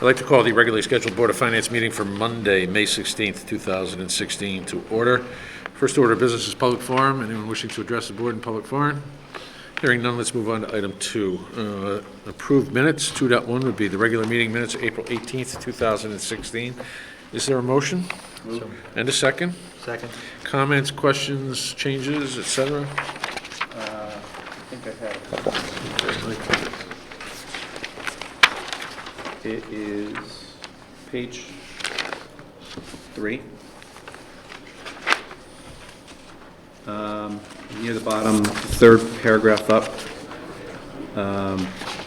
I'd like to call the regularly scheduled Board of Finance meeting for Monday, May 16th, 2016 to order. First order of business is public forum. Anyone wishing to address the board in public forum? Hearing none, let's move on to item 2. Approved minutes. 2.1 would be the regular meeting minutes, April 18th, 2016. Is there a motion? Move. And a second? Second. Comments, questions, changes, et cetera? I think I had a couple. It is page 3. Near the bottom, third paragraph up.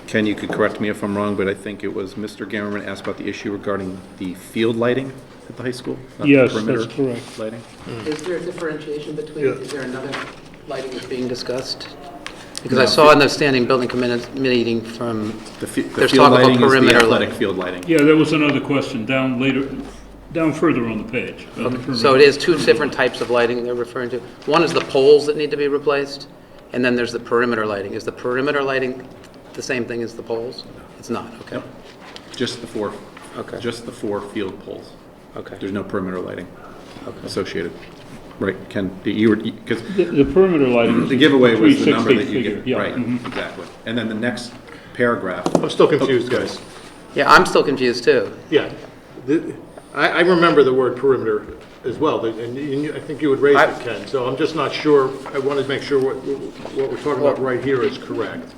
Ken, you could correct me if I'm wrong, but I think it was Mr. Gammerman asked about the issue regarding the field lighting at the high school? Not the Yes, perimeter that's correct. lighting? Is there a differentiation between, Yeah. is there another lighting that's being discussed? Because I saw in the standing building committee meeting from, The There's field talk about lighting is the perimeter athletic lighting. field lighting. Yeah, there was another question down further on the page. so it is two different types of lighting they're referring to. One is the poles that need to be replaced, and then there's the perimeter lighting. Is the perimeter lighting the same thing as the poles? It's not, okay. Yep. Just the four field poles. Okay. There's no perimeter lighting Okay. associated. Right, Ken, you were, because The perimeter lighting is the giveaway was the 360 number that you figure. get, Yeah, right, mhm. exactly. And then the next paragraph, I'm still confused, guys. Yeah, I'm still confused too. Yeah, I remember the word perimeter as well, and I think you had raised it, Ken, so I'm just not sure, I wanted to make sure what we're talking about right here is correct, and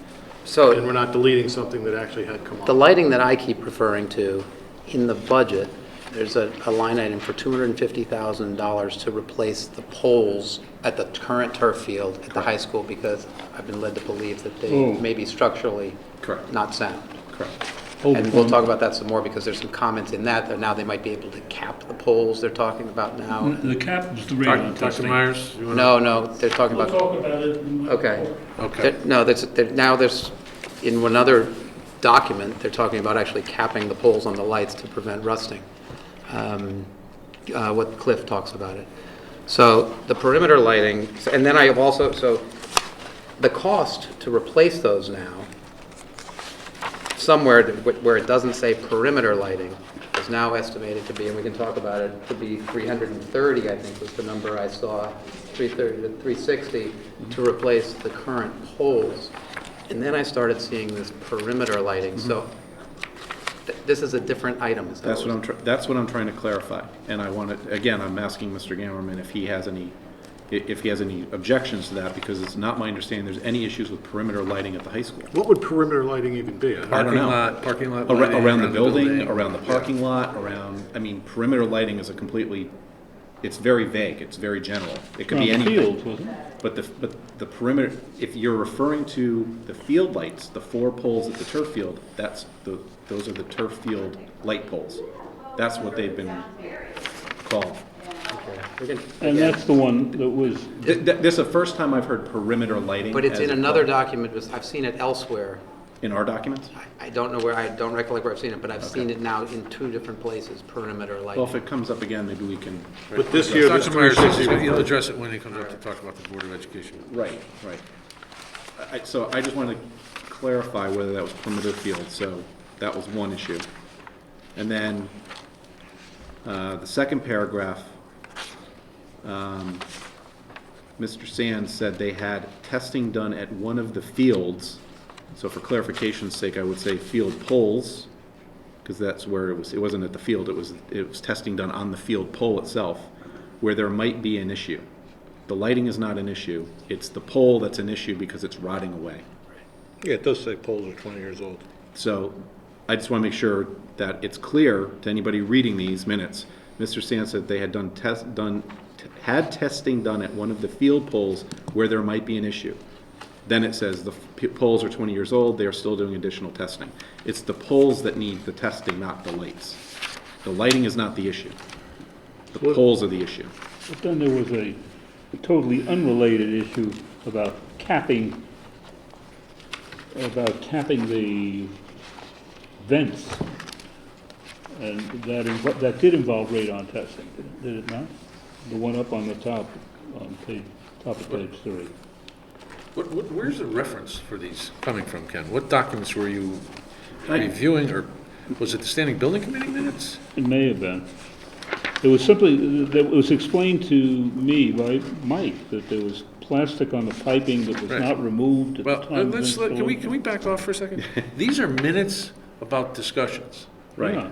So we're not deleting something that actually had come the up. lighting that I keep referring to, in the budget, there's a line item for $250,000 to replace the poles at the current turf field at the high school, because I've been led to believe that they Oh. may be structurally Correct. not sound. correct. Hold And the we'll phone. talk about that some more, because there's some comments in that now they might be able to cap the poles they're talking about now. The cap is the radon Dr. testing. Myers? You wanna- No, they're talking We'll about, talk about it. okay. Okay. No, now there's, in another document, they're talking about actually capping the poles on the lights to prevent rusting. What Cliff talks about it. So the perimeter lighting, and then I have also, so the cost to replace those now, somewhere where it doesn't say perimeter lighting, is now estimated to be, and we can talk about it, to be 330, I think was the number I saw, 330 to 360, to replace the current poles. And then I started seeing this perimeter lighting, so this is a different item. Is that That's what I'm trying to clarify. And I want to, again, I'm asking Mr. Gammerman if he has any objections to that, because it's not my understanding there's any issues with perimeter lighting at the high school. What would perimeter lighting even be? I don't know. Parking lot Around, lighting, around the building, around the parking lot, perimeter lighting is it's very vague, it's very general. It could be On the anything. fields, wasn't it? But the perimeter, if you're referring to the field lights, the 4 poles at the turf field, those are the turf field light poles. That's what they've been called. And that's the one that was, This is the first time I've heard perimeter lighting. But it's as in a another club. document, I've seen it elsewhere. In our documents? I don't know where, I don't recollect where I've seen it, but I've seen it now in 2 different places, perimeter Well, lighting. if it comes up again, maybe we can. But this year, this Dr. Myers, 360, he'll address it when he comes up to talk about the Board of Education. Right. So I just wanted to clarify whether that was perimeter field, so that was one issue. And then, the second paragraph, Mr. Sands said they had testing done at one of the fields. So for clarification's sake, I would say field poles, because that's where it was. It wasn't at the field, it was testing done on the field pole itself, where there might be an issue. The lighting is not an issue, it's the pole that's an issue because it's rotting away. yeah, it does say poles are 20 years old. So I just want to make sure that it's clear to anybody reading these minutes. Mr. Sands said they had had testing done at one of the field poles where there might be an issue. Then it says the poles are 20 years old, they are still doing additional testing. It's the poles that need the testing, not the lights. The lighting is not the issue. The poles are the issue. but then there was a totally unrelated issue about capping the vents. And that did involve radon testing, did it not? The one up on the top, top of page 3. Where's the reference for these coming from, Ken? What documents were you reviewing or Was it the standing building committee minutes? It may have been. It was simply, that was explained to me by Mike, that there was plastic on the piping that was Right. not removed at the Well, time. let's, of can we back off for a second? These are minutes about discussions, Right. Yeah.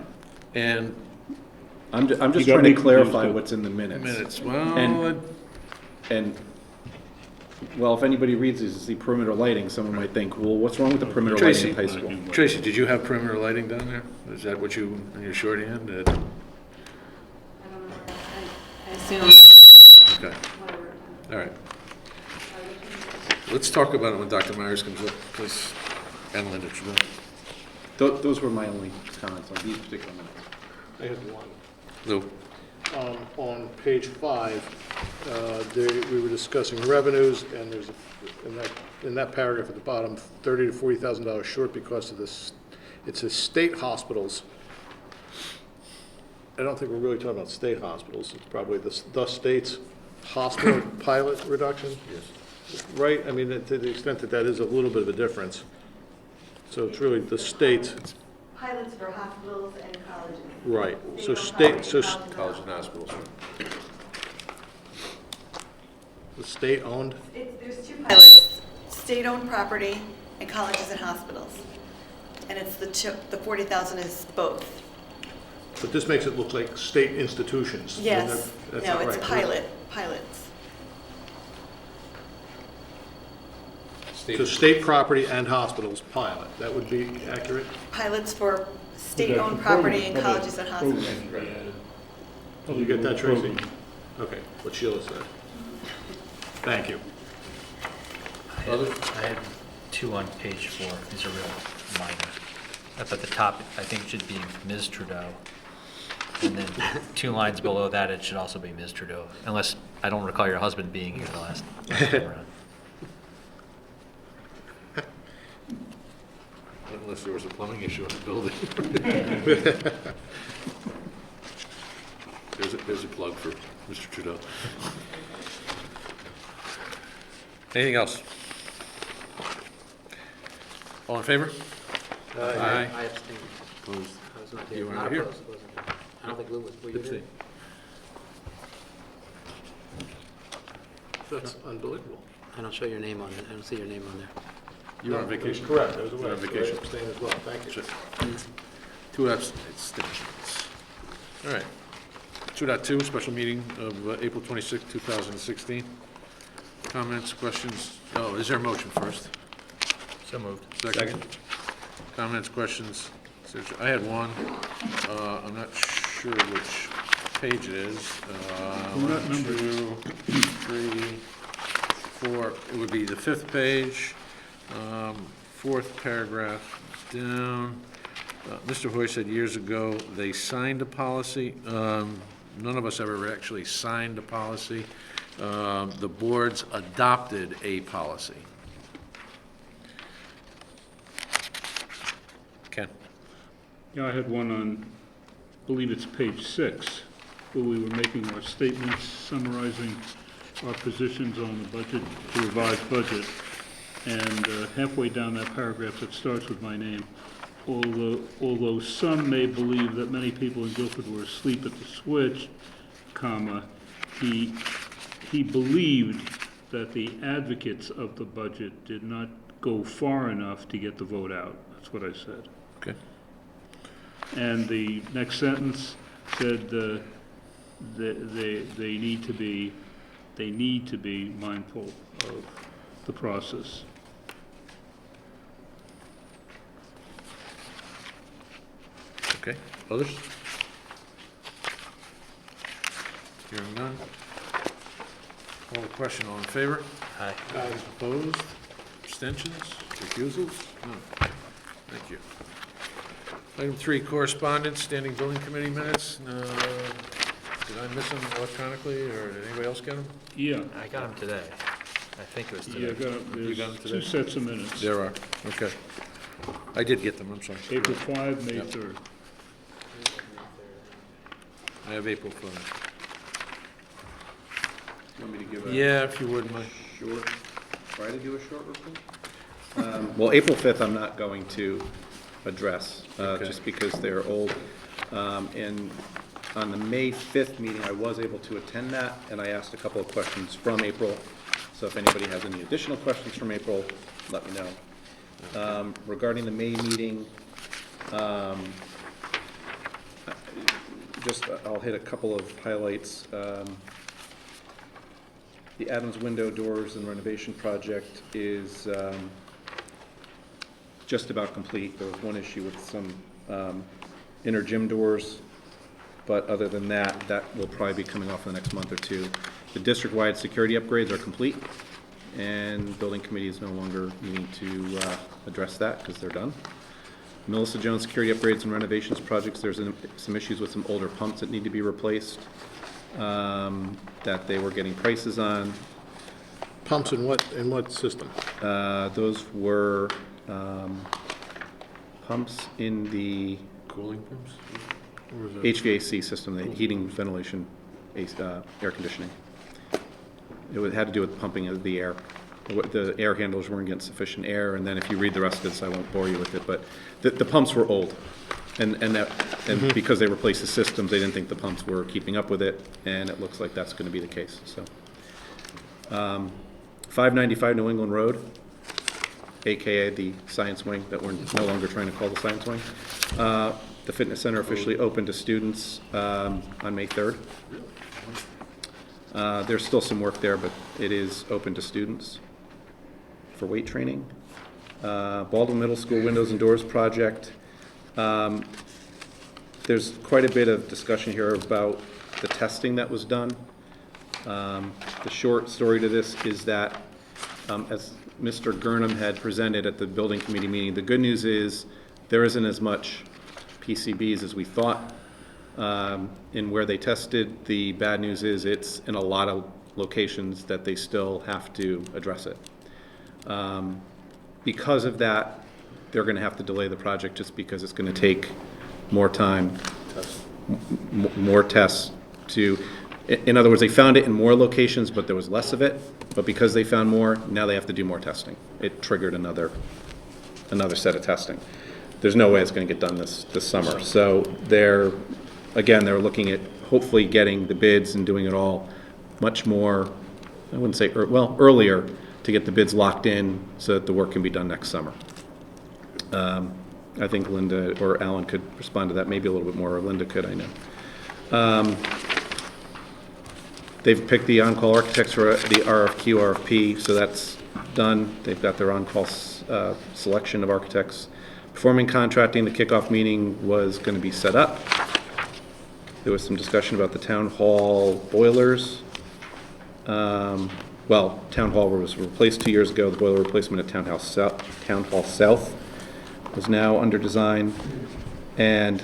and I'm just You got trying me to clarify confused, too. what's in the minutes. minutes, well, And- And, well, if anybody reads these, see perimeter lighting, someone might think, well, what's wrong with the perimeter lighting at high Tracy. school? Tracy, did you have perimeter lighting down there? Is that what you, in your shorthand? I don't know. I assume, Okay, whatever. all right. Let's talk about it when Dr. Myers comes up, please, and Linda Trudeau. Those were my only comments on these particular minutes. I had one. Lou? On page 5, we were discussing revenues, and there's, in that paragraph at the bottom, $30,000 to $40,000 short because of this, it says state hospitals. I don't think we're really talking about state hospitals, it's probably the state's hospital pilot reduction. Yes. Right, I mean, to the extent that that is a little bit of a difference. So it's really the state, Pilots for hospitals and colleges. right, so State-owned state, so property, colleges and College and hospitals. the state-owned, There's two pilots, state-owned property and colleges and hospitals. And it's the 40,000 is both. but this makes it look like state institutions. And Yes, that's no, not it's right. pilots. So state property and hospitals pilot, that would be accurate? Pilots for That's state-owned the property and program. colleges and Program hospitals. should be added. Did you get that, Tracy? Program. Okay, what Sheila said. Thank you. I had two on page 4. These are real minor. Up at the top, I think it should be Ms. Trudeau. And then 2 lines below that, it should also be Ms. Trudeau, unless I don't recall your husband being here the last time around. Unless there was a plumbing issue in the building. There's a plug for Mr. Trudeau. Anything else? All in favor? Aye. I abstained. Opposed? I was not You here. weren't Not here? opposed, wasn't I? I don't think Lou was, were you there? Abstain. That's unbelievable. I don't show your name on it. I don't see your name on there. You were on vacation. Correct, I was away. You were on so I vacation. abstained as well, thank you. Sure. 2 abstentions. All right. 2.2, special meeting of April 26, 2016. Comments, questions? Oh, is there a motion first? So moved. Second. Comments, questions? I had one. I'm not sure which page it is. Not 1, 2, 3, 4. It would be the 5th page, 4th paragraph down. Mr. Hoy said years ago, they signed a policy. None of us ever actually signed a policy. The boards adopted a policy. Ken? Yeah, I had one on, I believe it's page 6, where we were making our statements summarizing our positions on the budget, the revised budget. And halfway down that paragraph, it starts with my name. Although some may believe that many people in Guilford were asleep at the switch, comma, he believed that the advocates of the budget did not go far enough to get the vote out. That's what I said. Okay. And the next sentence said they need to be mindful of the process. Okay, others? Hearing none. Call the question, all in favor? Aye. Opposed? Abstentions? Recusals? None. Thank you. Item 3, correspondence, standing building committee minutes. Did I miss them electronically, or did anybody else get them? Yeah, I got them today. I think it was yeah, today. You got 'em there's 2 today? sets of minutes. There are, okay. I did get them, I'm sorry. April 5, May Yep. 3rd. I have April 5. Want me to give a Yeah, if you would, Mike. short, try to do a short report? Well, April 5th, I'm not going to address, Okay. just because they're old. And on the May 5th meeting, I was able to attend that, and I asked a couple of questions from April. So if anybody has any additional questions from April, let me know. Regarding the May meeting, I'll hit a couple of highlights. The Adams Window Doors and Renovation Project is just about complete. There was one issue with some inner gym doors, but other than that, that will probably be coming off in the next month or two. The district-wide security upgrades are complete, and building committee is no longer needing to address that because they're done. Melissa Jones security upgrades and renovations projects, there's some issues with some older pumps that need to be replaced, that they were getting prices on. Pumps in what system? Those were pumps in the Cooling pumps? Or is that- HVAC system, the heating, ventilation, air conditioning. Had to do with pumping of the air. The air handlers weren't getting sufficient air, and then if you read the rest of this, I won't bore you with it, but the pumps were old. And because they replaced the systems, they didn't think the pumps were keeping up with it, and it looks like that's gonna be the case, so. 595 New England Road, AKA the Science Wing, that we're no longer trying to call the Science Wing. The fitness center officially opened to students on May 3rd. There's still some work there, but it is open to students for weight training. Baldwin Middle School Windows and Doors Project. There's quite a bit of discussion here about the testing that was done. The short story to this is that, as Mr. Gurnham had presented at the building committee meeting, the good news is there isn't as much PCBs as we thought in where they tested. The bad news is it's in a lot of locations that they still have to address it. Because of that, they're going to have to delay the project just because it's going to take more time, more tests to, in other words, they found it in more locations, but there was less of it. But because they found more, now they have to do more testing. It triggered another set of testing. There's no way it's going to get done this summer. So they're looking at hopefully getting the bids and doing it all much more, I wouldn't say, earlier to get the bids locked in so that the work can be done next summer. I think Linda or Alan could respond to that maybe a little bit more, or Linda could, I know. They've picked the on-call architects for the RFQ, RFP, so that's done. They've got their on-call selection of architects. Performing contracting, the kickoff meeting was going to be set up. There was some discussion about the town hall boilers. Town hall was replaced 2 years ago. The boiler replacement at Town Hall South was now under design. And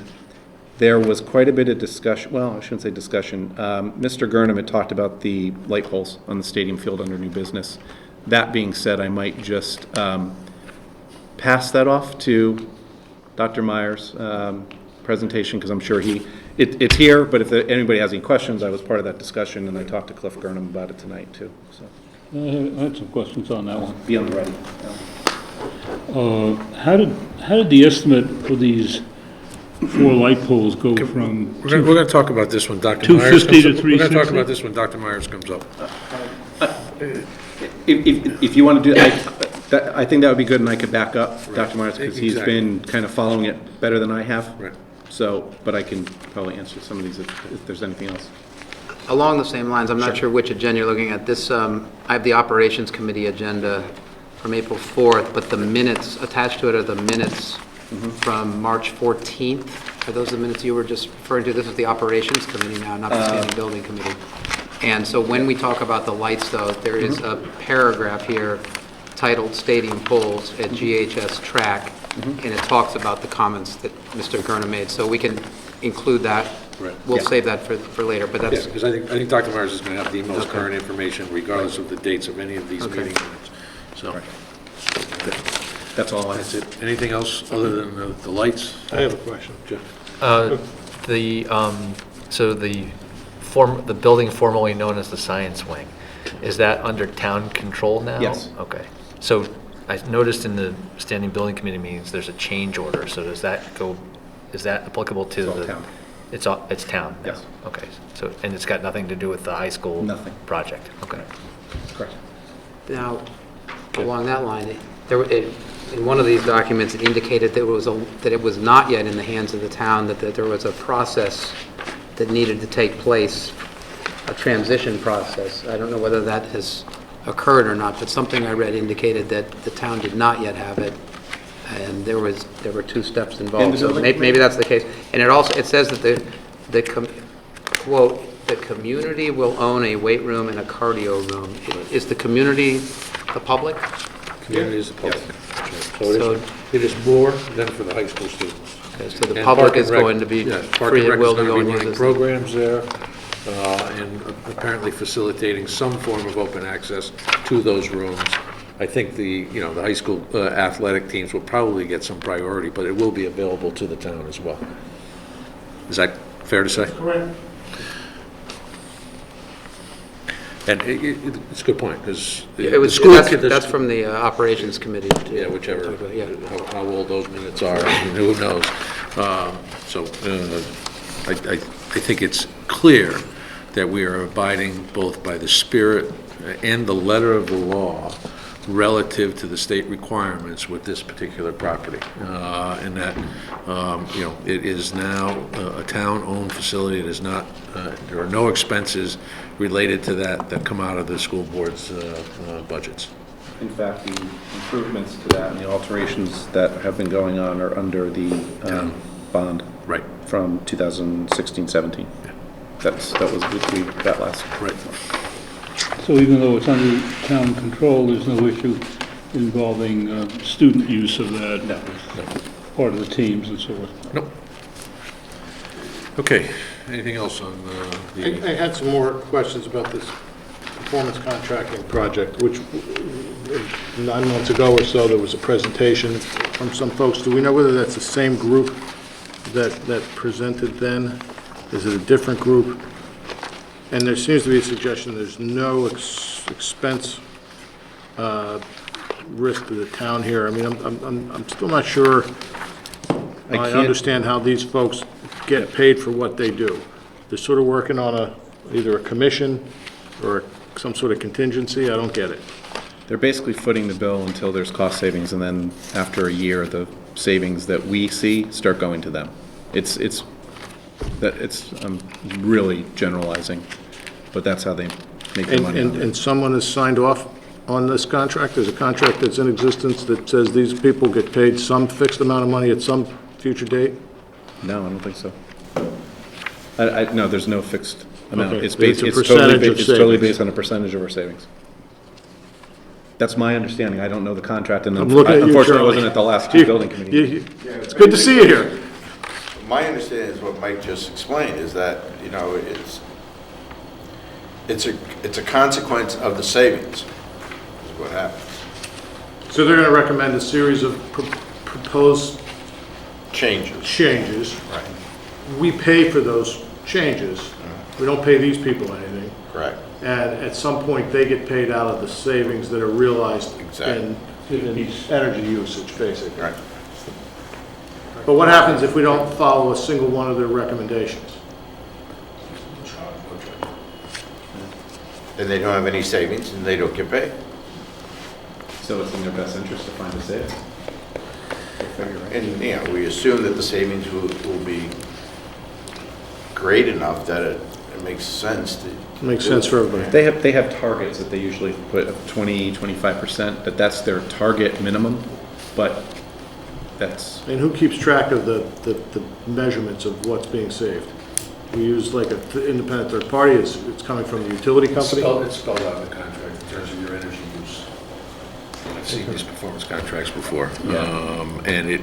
there was quite a bit of discussion, well, I shouldn't say discussion. Mr. Gurnham had talked about the light poles on the stadium field under new business. That being said, I might just pass that off to Dr. Myers' presentation, because I'm sure it's here, but if anybody has any questions, I was part of that discussion, and I talked to Cliff Gurnham about it tonight, too. So I had some questions on that one. be on the ready. How did the estimate for these 4 light poles go from? We're going to talk about this when Dr. Myers 250 comes to up. We're going to talk 360? about this when Dr. Myers comes up. If you want to do that, I think that would be good, and I could back up Dr. Myers, because he's Exactly. been kind of following it better than I have. Right. So, but I can probably answer some of these if there's anything else. Along the same lines, I'm not sure which agenda you're looking at. This, I have the Operations Committee agenda from April 4th, but the minutes, attached to it are the minutes from March 14th. Are those the minutes you were just referring to? This is the Operations Committee now, not the Standing Building Committee. And so when we talk about the lights, though, there is a paragraph here titled Stadium Poles at GHS Track, and it talks about the comments that Mr. Gurnham made. So we can include that. Right. We'll Yeah. save that for later, but Yeah, that's, because I think Dr. Myers is going to have the most Okay. current information regardless of the dates of any of these Okay. meeting minutes. So That's all I that's have. it. Anything else other than the lights? I have a question. Jeff? So the building formerly known as the Science Wing, is that under town control now? Yes. Okay. So I noticed in the standing building committee meetings, there's a change order, so does that go, is that applicable to It's all the? town. It's town? now? Yes. Okay, so, and it's got nothing to do with the high school? Nothing. Project, okay. Correct. Now, along that line, in one of these documents, it indicated that it was not yet in the hands of the town, that there was a process that needed to take place, a transition process. I don't know whether that has occurred or not, but something I read indicated that the town did not yet have it, and there were 2 steps involved. So maybe that's the case. And it says that quote, "The community will own a weight room and a cardio room." Is the community the public? Community is the public. So- It is more than for the high school students. So the And public Park and is Rec- going to be yes, Park free and and Rec is will to gonna go be and use running this. programs there, and apparently facilitating some form of open access to those rooms. I think the high school athletic teams will probably get some priority, but it will be available to the town as well. Is that fair to say? Correct. And it's a good point, because It was, that's from the operations committee. Yeah, whichever, Yeah. how old those minutes are, who knows. So I think it's clear that we are abiding both by the spirit and the letter of the law relative to the state requirements with this particular property. And that, it is now a town-owned facility. It is not, there are no expenses related to that come out of the school board's budgets. In fact, the improvements to that and the alterations that have been going on are under the bond Right. from 2016-17. That was we got last. Right. So even though it's under town control, there's no issue involving student use of that? No. Part of the teams and so forth? Nope. Okay, anything else on I had some more questions about this performance contracting project, which 9 months ago or so, there was a presentation from some folks. Do we know whether that's the same group that presented then? Is it a different group? And there seems to be a suggestion there's no expense risk to the town here. I mean, I'm still not sure I can't- understand how these folks get paid for what they do. They're sort of working on either a commission or some sort of contingency. I don't get it. They're basically footing the bill until there's cost savings, and then after a year, the savings that we see start going to them. I'm really generalizing, but that's how they make their money. on it. And someone has signed off on this contract? There's a contract that's in existence that says these people get paid some fixed amount of money at some future date? No, I don't think so. No, there's no fixed amount. Okay, It's based, it's a it's totally, percentage of it's totally savings. based on a percentage of our savings. That's my understanding. I don't know the contract, and I'm looking at you, unfortunately, I Charlie. wasn't at the last two building committee. It's good to see you here. My understanding is what Mike just explained, is that, it's a consequence of the savings, is what happens. So they're going to recommend a series of proposed Changes. changes. Right. We pay for those changes. We don't pay these people anything. Correct. And at some point, they get paid out of the savings that are realized Exactly. in energy usage, basically. Right. But what happens if we don't follow a single one of their recommendations? Then they don't have any savings and they don't get paid. So it's in their best interest to find a savings. We'll figure it out. And, we assume that the savings will be great enough that it makes sense to. Makes sense for everybody. They have targets that they usually put of 20-25%, but that's their target minimum, but that's, And who keeps track of the measurements of what's being saved? We use like an independent third party, it's coming from the utility company? It's spelled out in the contract in terms of your energy use. I've seen these performance contracts before. And it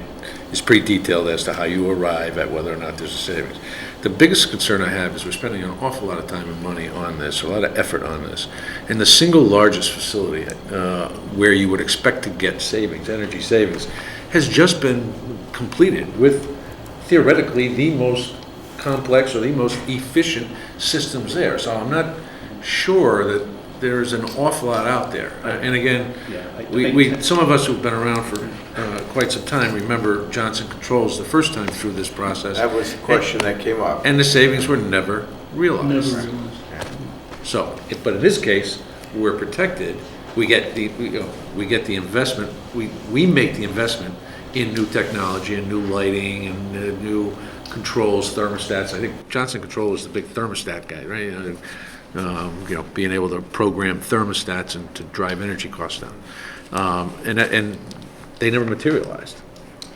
is pretty detailed as to how you arrive at whether or not there's a savings. The biggest concern I have is we're spending an awful lot of time and money on this, a lot of effort on this. And the single largest facility where you would expect to get savings, energy savings, has just been completed with theoretically the most complex or the most efficient systems there. So I'm not sure that there's an awful lot out there. And again, Yeah, some of us who've been around for quite some time remember Johnson Controls the first time through this process. That was the question that came up. And the savings were never realized. Never realized. So, but in this case, we're protected. We get we get the investment, we make the investment in new technology and new lighting and new controls, thermostats. I think Johnson Control is the big thermostat guy, right? Being able to program thermostats and to drive energy costs down. And they never materialized.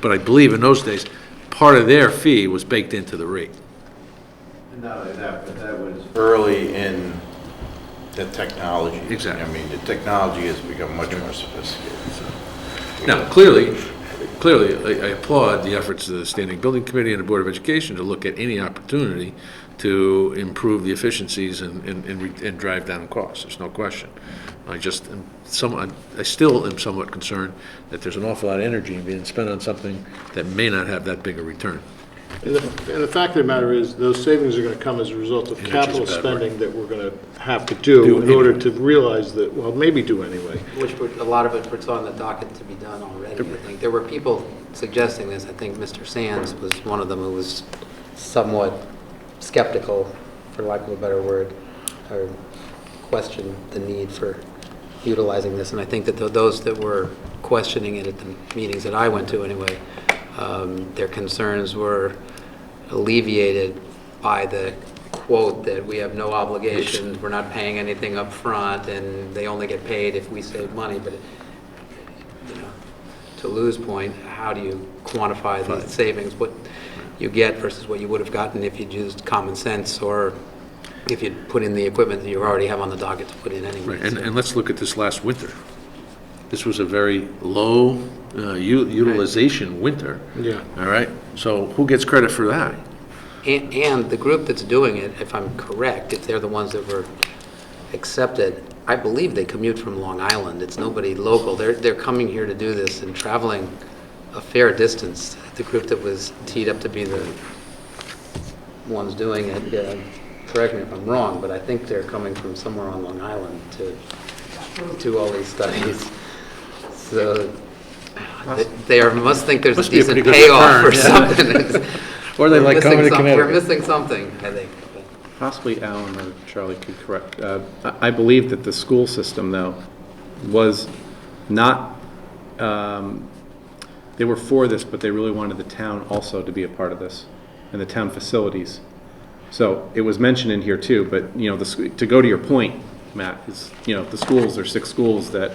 But I believe in those days, part of their fee was baked into the rate. Not only that, but that was early in the technology. Exactly. I mean, the technology has become much more sophisticated, so. Now, clearly, I applaud the efforts of the Standing Building Committee and the Board of Education to look at any opportunity to improve the efficiencies and drive down costs. There's no question. I still am somewhat concerned that there's an awful lot of energy being spent on something that may not have that big a return. And the fact of the matter is, those savings are going to come as a result of Energy's capital a bad spending that we're going to have to do in order to realize that, well, maybe do anyway. Which a lot of it was on the docket to be done already, I think. There were people suggesting this. I think Mr. Sands was one of them who was somewhat skeptical, for lack of a better word, or questioned the need for utilizing this. And I think that those that were questioning it at the meetings that I went to anyway, their concerns were alleviated by the quote that we have no obligations, we're not paying anything up front, and they only get paid if we save money. But to Lou's point, how do you quantify the savings, what you get versus what you would have gotten if you'd used common sense, or if you'd put in the equipment that you already have on the docket to put in anyway. Right, and let's look at this last winter. This was a very low utilization winter. Yeah. All right, so who gets credit for that? And the group that's doing it, if I'm correct, if they're the ones that were accepted, I believe they commute from Long Island. It's nobody local. They're coming here to do this and traveling a fair distance. The group that was teed up to be the ones doing it, correct me if I'm wrong, but I think they're coming from somewhere on Long Island to do all these studies. So they must think there's a Must be a decent pretty good payoff return, or something. Or they like coming to We're Connecticut. missing something, I think. Possibly Alan or Charlie could correct. I believe that the school system, though, was not, they were for this, but they really wanted the town also to be a part of this, and the town facilities. So it was mentioned in here too, but, to go to your point, Matt, is, the schools, there's 6 schools that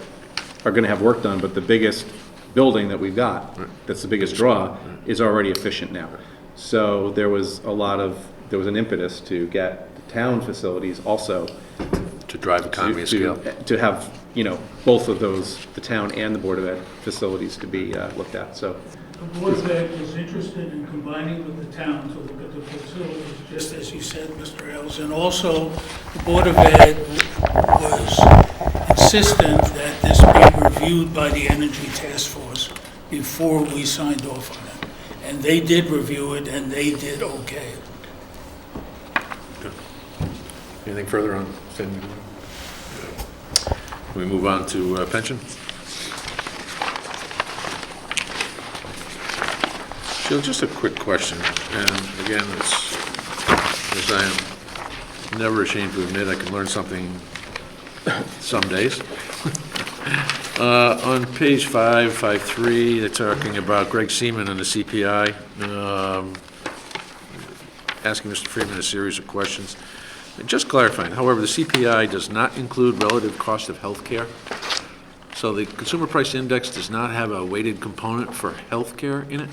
are going to have work done, but the biggest building that we've got, that's the biggest draw, is already efficient now. So there was an impetus to get the town facilities also To drive economy of scale. to have, both of those, the town and the Board of Ed facilities to be looked at, so. The Board of Ed was interested in combining with the town to look at the facilities, just as you said, Mr. Ells. And also, the Board of Ed was insistent that this be reviewed by the Energy Task Force before we signed off on it. And they did review it, and they did okay. Anything further on? Can we move on to pension? Jill, just a quick question, and again, as I am never ashamed to admit, I can learn something some days. On page 553, they're talking about Greg Seaman and the CPI, asking Mr. Freeman a series of questions. Just clarifying, however, the CPI does not include relative cost of health care. So the Consumer Price Index does not have a weighted component for health care in it?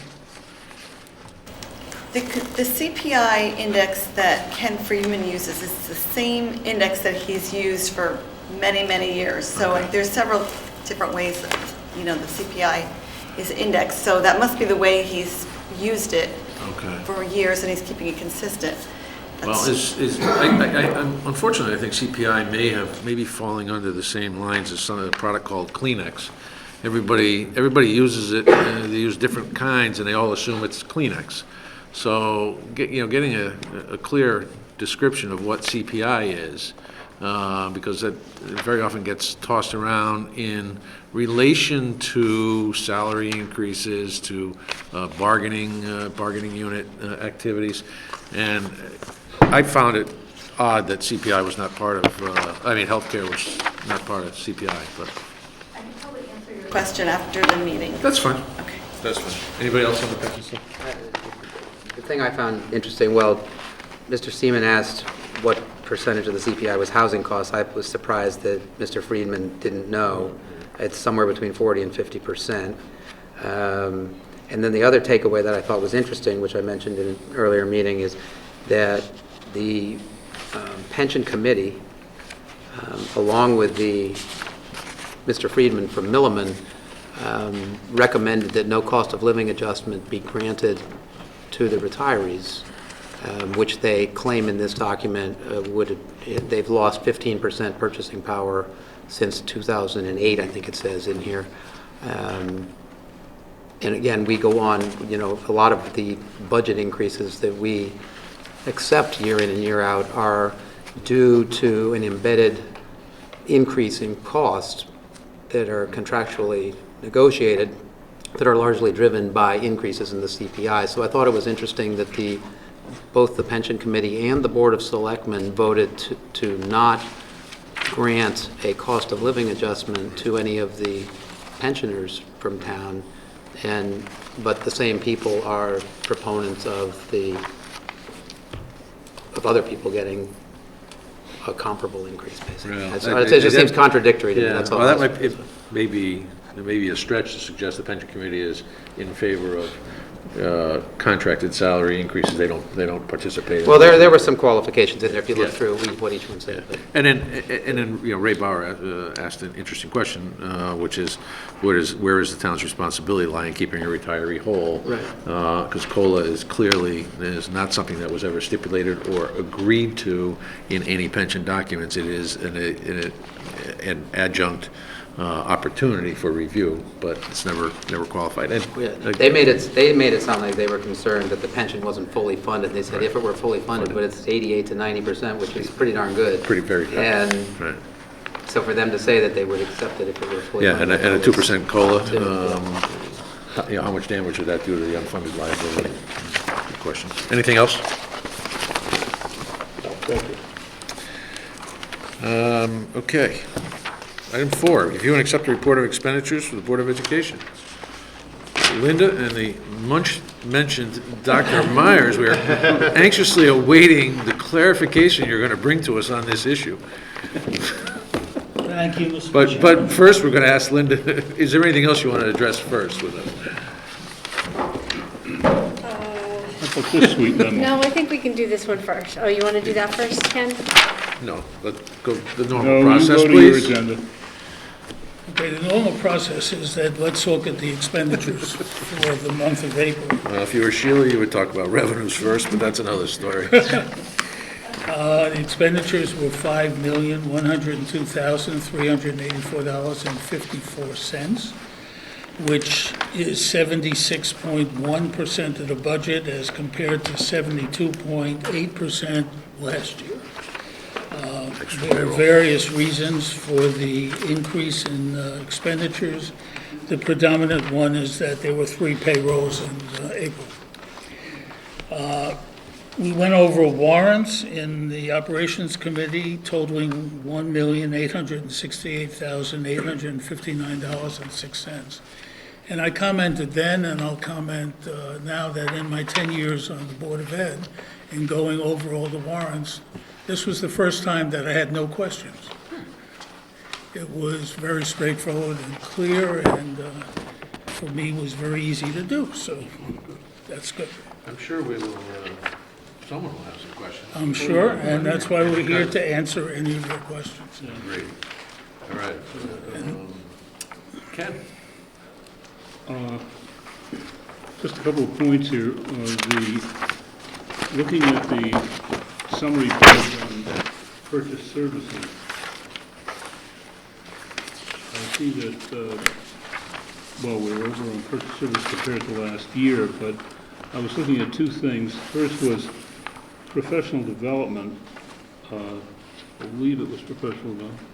The CPI index that Ken Friedman uses is the same index that he's used for many, many years. So Okay. there's several different ways that, the CPI is indexed. So that must be the way he's used it Okay. for years, and he's keeping it consistent. Well, unfortunately, I think CPI may be falling under the same lines as some of the product called Kleenex. Everybody uses it, and they use different kinds, and they all assume it's Kleenex. So, getting a clear description of what CPI is because it very often gets tossed around in relation to salary increases, to bargaining unit activities. And I found it odd that CPI was not part of, healthcare was not part of CPI, but. I can probably answer your question after the meeting. That's fine. Okay. That's fine. Anybody else on the pension stuff? The thing I found interesting, well, Mr. Seaman asked what percentage of the CPI was housing costs. I was surprised that Mr. Friedman didn't know. It's somewhere between 40 and 50%. And then the other takeaway that I thought was interesting, which I mentioned in an earlier meeting, is that the pension committee, along with Mr. Friedman from Milliman, recommended that no cost of living adjustment be granted to the retirees, which they claim in this document they've lost 15% purchasing power since 2008, I think it says in here. And again, we go on, a lot of the budget increases that we accept year in and year out are due to an embedded increase in costs that are contractually negotiated, that are largely driven by increases in the CPI. So I thought it was interesting that both the Pension Committee and the Board of Selectmen voted to not grant a cost of living adjustment to any of the pensioners from town, but the same people are proponents of other people getting a comparable increase, basically. Yeah. It just seems contradictory to me, Yeah, that's all. well, it may be a stretch to suggest the pension committee is in favor of contracted salary increases. They don't participate. Well, there were some qualifications in there, if you look Yeah. through what each one said. But And then Ray Bauer asked an interesting question, which is, where is the town's responsibility lie in keeping a retiree whole? Right. Because COLA is not something that was ever stipulated or agreed to in any pension documents. It is an adjunct opportunity for review, but it's never qualified. And, they made it sound like they were concerned that the pension wasn't fully funded. They said if it were fully funded, but it's 88 to 90%, which is pretty darn good. very good. And Right. so for them to say that they would accept it if it were fully Yeah, funded. and a 2% COLA, Yeah. how much damage would that do to the unfunded liability? Good question. Anything else? Okay. Item 4, review and accept the report of expenditures for the Board of Education. Linda and the much-mentioned Dr. Myers, we are anxiously awaiting the clarification you're going to bring to us on this issue. Thank you, Mr. Chairman. But first, we're going to ask Linda, is there anything else you want to address first with us? How about this sweet lemon? No, I think we can do this one first. Oh, you want to do that first, Ken? No, let's go the normal No, you process, go to your please. agenda. Okay, the normal process is that let's look at the expenditures for the month of April. Well, if you were Sheila, you would talk about revenues first, but that's another story. The expenditures were $5,102,384.54, which is 76.1% of the budget as compared to 72.8% last year. There are various reasons for the increase in expenditures. The predominant one is that there were 3 payrolls in April. We went over warrants in the Operations Committee totaling $1,868,859.06. And I commented then, and I'll comment now, that in my 10 years on the Board of Ed, in going over all the warrants, this was the first time that I had no questions. It was very straightforward and clear, and for me, was very easy to do, so that's good. I'm sure we will, someone will have some questions. I'm sure, and that's why we're here to answer any of your questions. Great. All right. Ken? Just a couple of points here. Looking at the summary page on purchase services, I see that, we're over on purchase service compared to last year, but I was looking at 2 things. First was professional development believe it was professional development.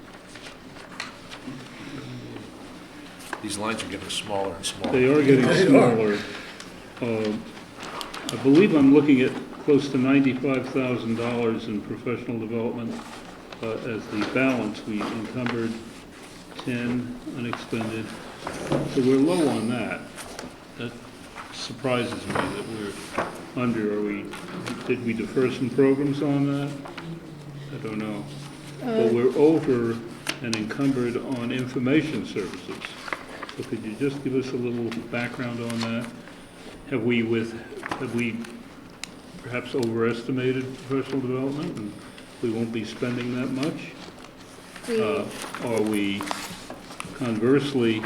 These lines are getting smaller and smaller. They are getting smaller. I believe I'm looking at close to $95,000 in professional development as the balance. We encumbered 10 unexpended, so we're low on that. That surprises me that we're under. Did we defer some programs on that? I don't know. But we're over and encumbered on information services. So could you just give us a little background on that? Have we perhaps overestimated professional development and we won't be spending that much? Are we conversely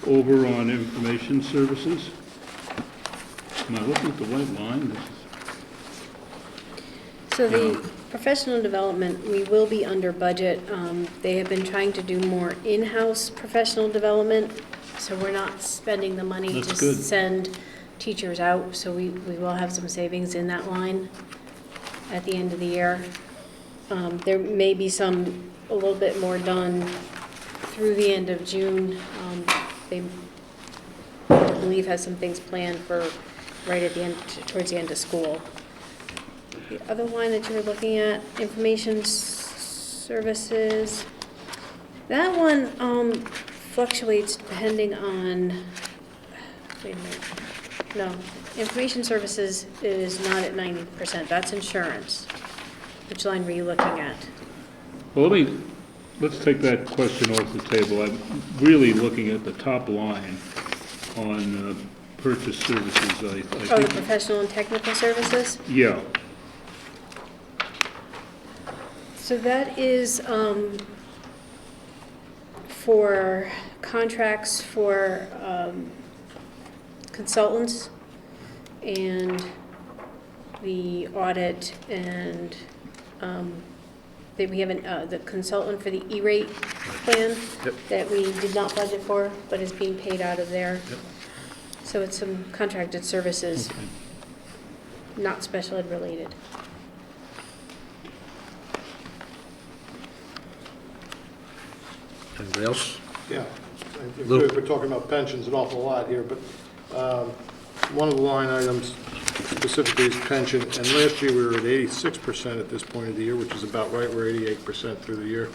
over on information services? Am I looking at the right line? So the professional development, we will be under budget. They have been trying to do more in-house professional development, so we're not spending the money That's to good. send teachers out, so we will have some savings in that line at the end of the year. There may be a little bit more done through the end of June. They, I believe, has some things planned for right at the end, towards the end of school. The other line that you were looking at, information services, that one fluctuates depending on, wait a minute, no, information services is not at 90%, that's insurance. Which line were you looking at? Well, let's take that question off the table. I'm really looking at the top line on purchase services. I Oh, the think, professional and technical services? yeah, So that is for contracts for consultants and the audit and we have the consultant for the E-rate plan that we did not budget for, but is being paid out of there. So it's some contracted services, not special ed related. Anybody else? Yeah. Lou? We're talking about pensions an awful lot here, but one of the line items specifically is pension, and last year we were at 86% at this point of the year, which is about right. We're 88% through the year.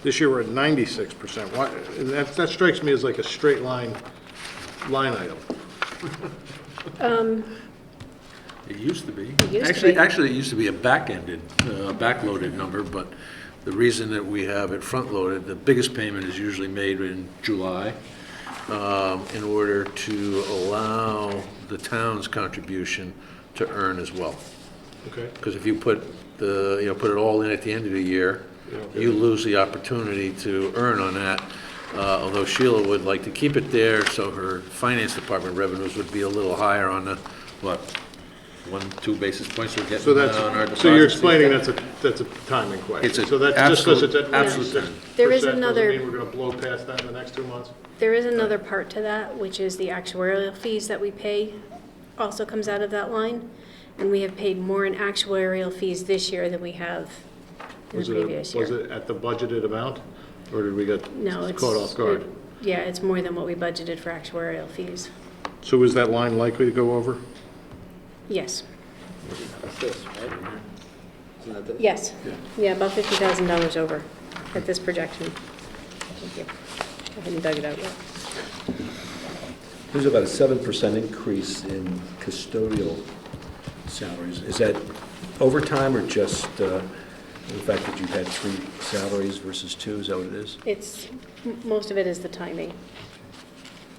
This year we're at 96%. Why, and that strikes me as like a straight line item. It used to be. It used to be. Actually, it used to be a back-ended, back-loaded number, but the reason that we have it front-loaded, the biggest payment is usually made in July in order to allow the town's contribution to earn as well. Okay. Because if you put put it all in at the end of the year, you lose the opportunity to earn on that. Although Sheila would like to keep it there, so her finance department revenues would be a little higher on the, 1-2 basis points we're getting So on our deposits. so you're explaining that's a timing question. It's a So that's just because it's at absolute 96%. There is doesn't another- mean we're going to blow past that in the next 2 months? There is another part to that, which is the actuarial fees that we pay also comes out of that line. And we have paid more in actuarial fees this year than we have in the previous year. Was it at the budgeted amount, or did we get No, it's. caught off guard? Yeah, it's more than what we budgeted for actuarial fees. So is that line likely to go over? Yes, That's this, right? Isn't that this? yes. Yeah, about $50,000 over at this projection. Thank you. I haven't dug it out yet. There's about a 7% increase in custodial salaries. Is that overtime or just the fact that you've had 3 salaries versus 2? Is that what it is? Most of it is the timing.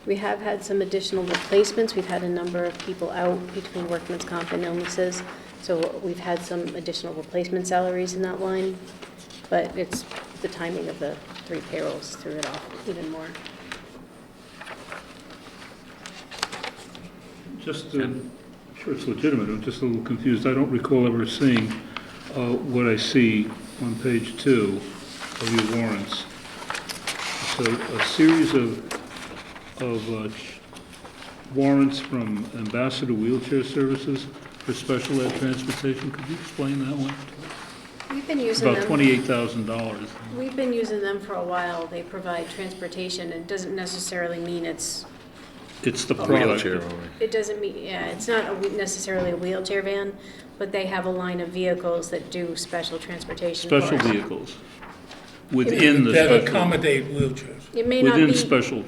We have had some additional replacements. We've had a number of people out between workman's comp and illnesses. So we've had some additional replacement salaries in that line. But it's the timing of the 3 payrolls threw it off even more. just, I'm sure it's legitimate, I'm just a little confused. I don't recall ever seeing what I see on page 2 of your warrants. So a series of warrants from Ambassador Wheelchair Services for special ed transportation. Could you explain that one? We've We've been using About them. $28,000. We've been using them for a while. They provide transportation. It doesn't necessarily mean It's the Wheelchair product. only. it doesn't mean, yeah, it's not necessarily a wheelchair van, but they have a line of vehicles that do special transportation for us. Special vehicles. Within the That special, accommodate wheelchairs. It may not within be, special,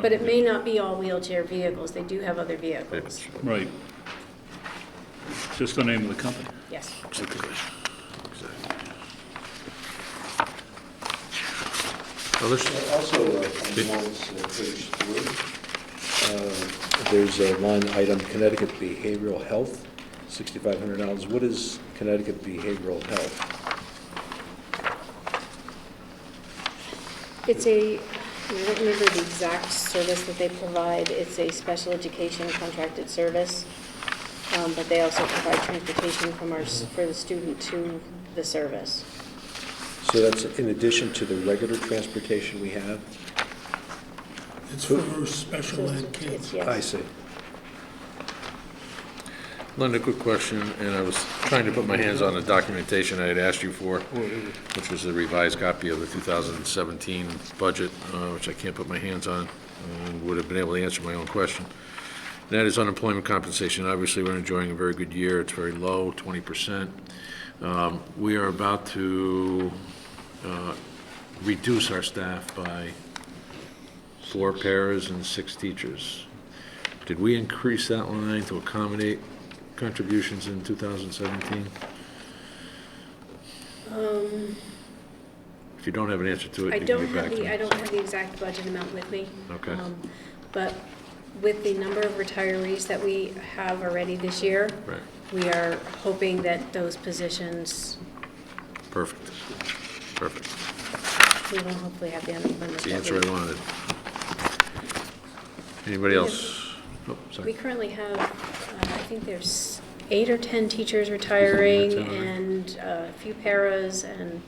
but it may not be all wheelchair vehicles. They do have other vehicles. right. Just the name of the company. Yes. Others? Also, on warrants, page 3, there's a line item, Connecticut Behavioral Health, $6,500. What is Connecticut Behavioral Health? It's I don't remember the exact service that they provide. It's a special education contracted service, but they also provide transportation for the student to the service. So that's in addition to the regular transportation we have? It's for special ed kids. Yes. I see. Linda, quick question, and I was trying to put my hands on the documentation I had asked you for, which was the revised copy of the 2017 budget, which I can't put my hands on, and would have been able to answer my own question. That is unemployment compensation. Obviously, we're enjoying a very good year. It's very low, 20%. We are about to reduce our staff by 4 paras and 6 teachers. Did we increase that line to accommodate contributions in 2017? If you don't have an answer to it, I you can don't get back have to me. I don't have the exact budget amount with me. Okay. But with the number of retirees that we have already this year, Right, we are hoping that those positions, perfect, perfect. we will hopefully have the unemployment. That's the that answer I wanted. Anybody else? Oh, We sorry. currently have, I think there's 8 or 10 teachers retiring 10 already? and a few paras, and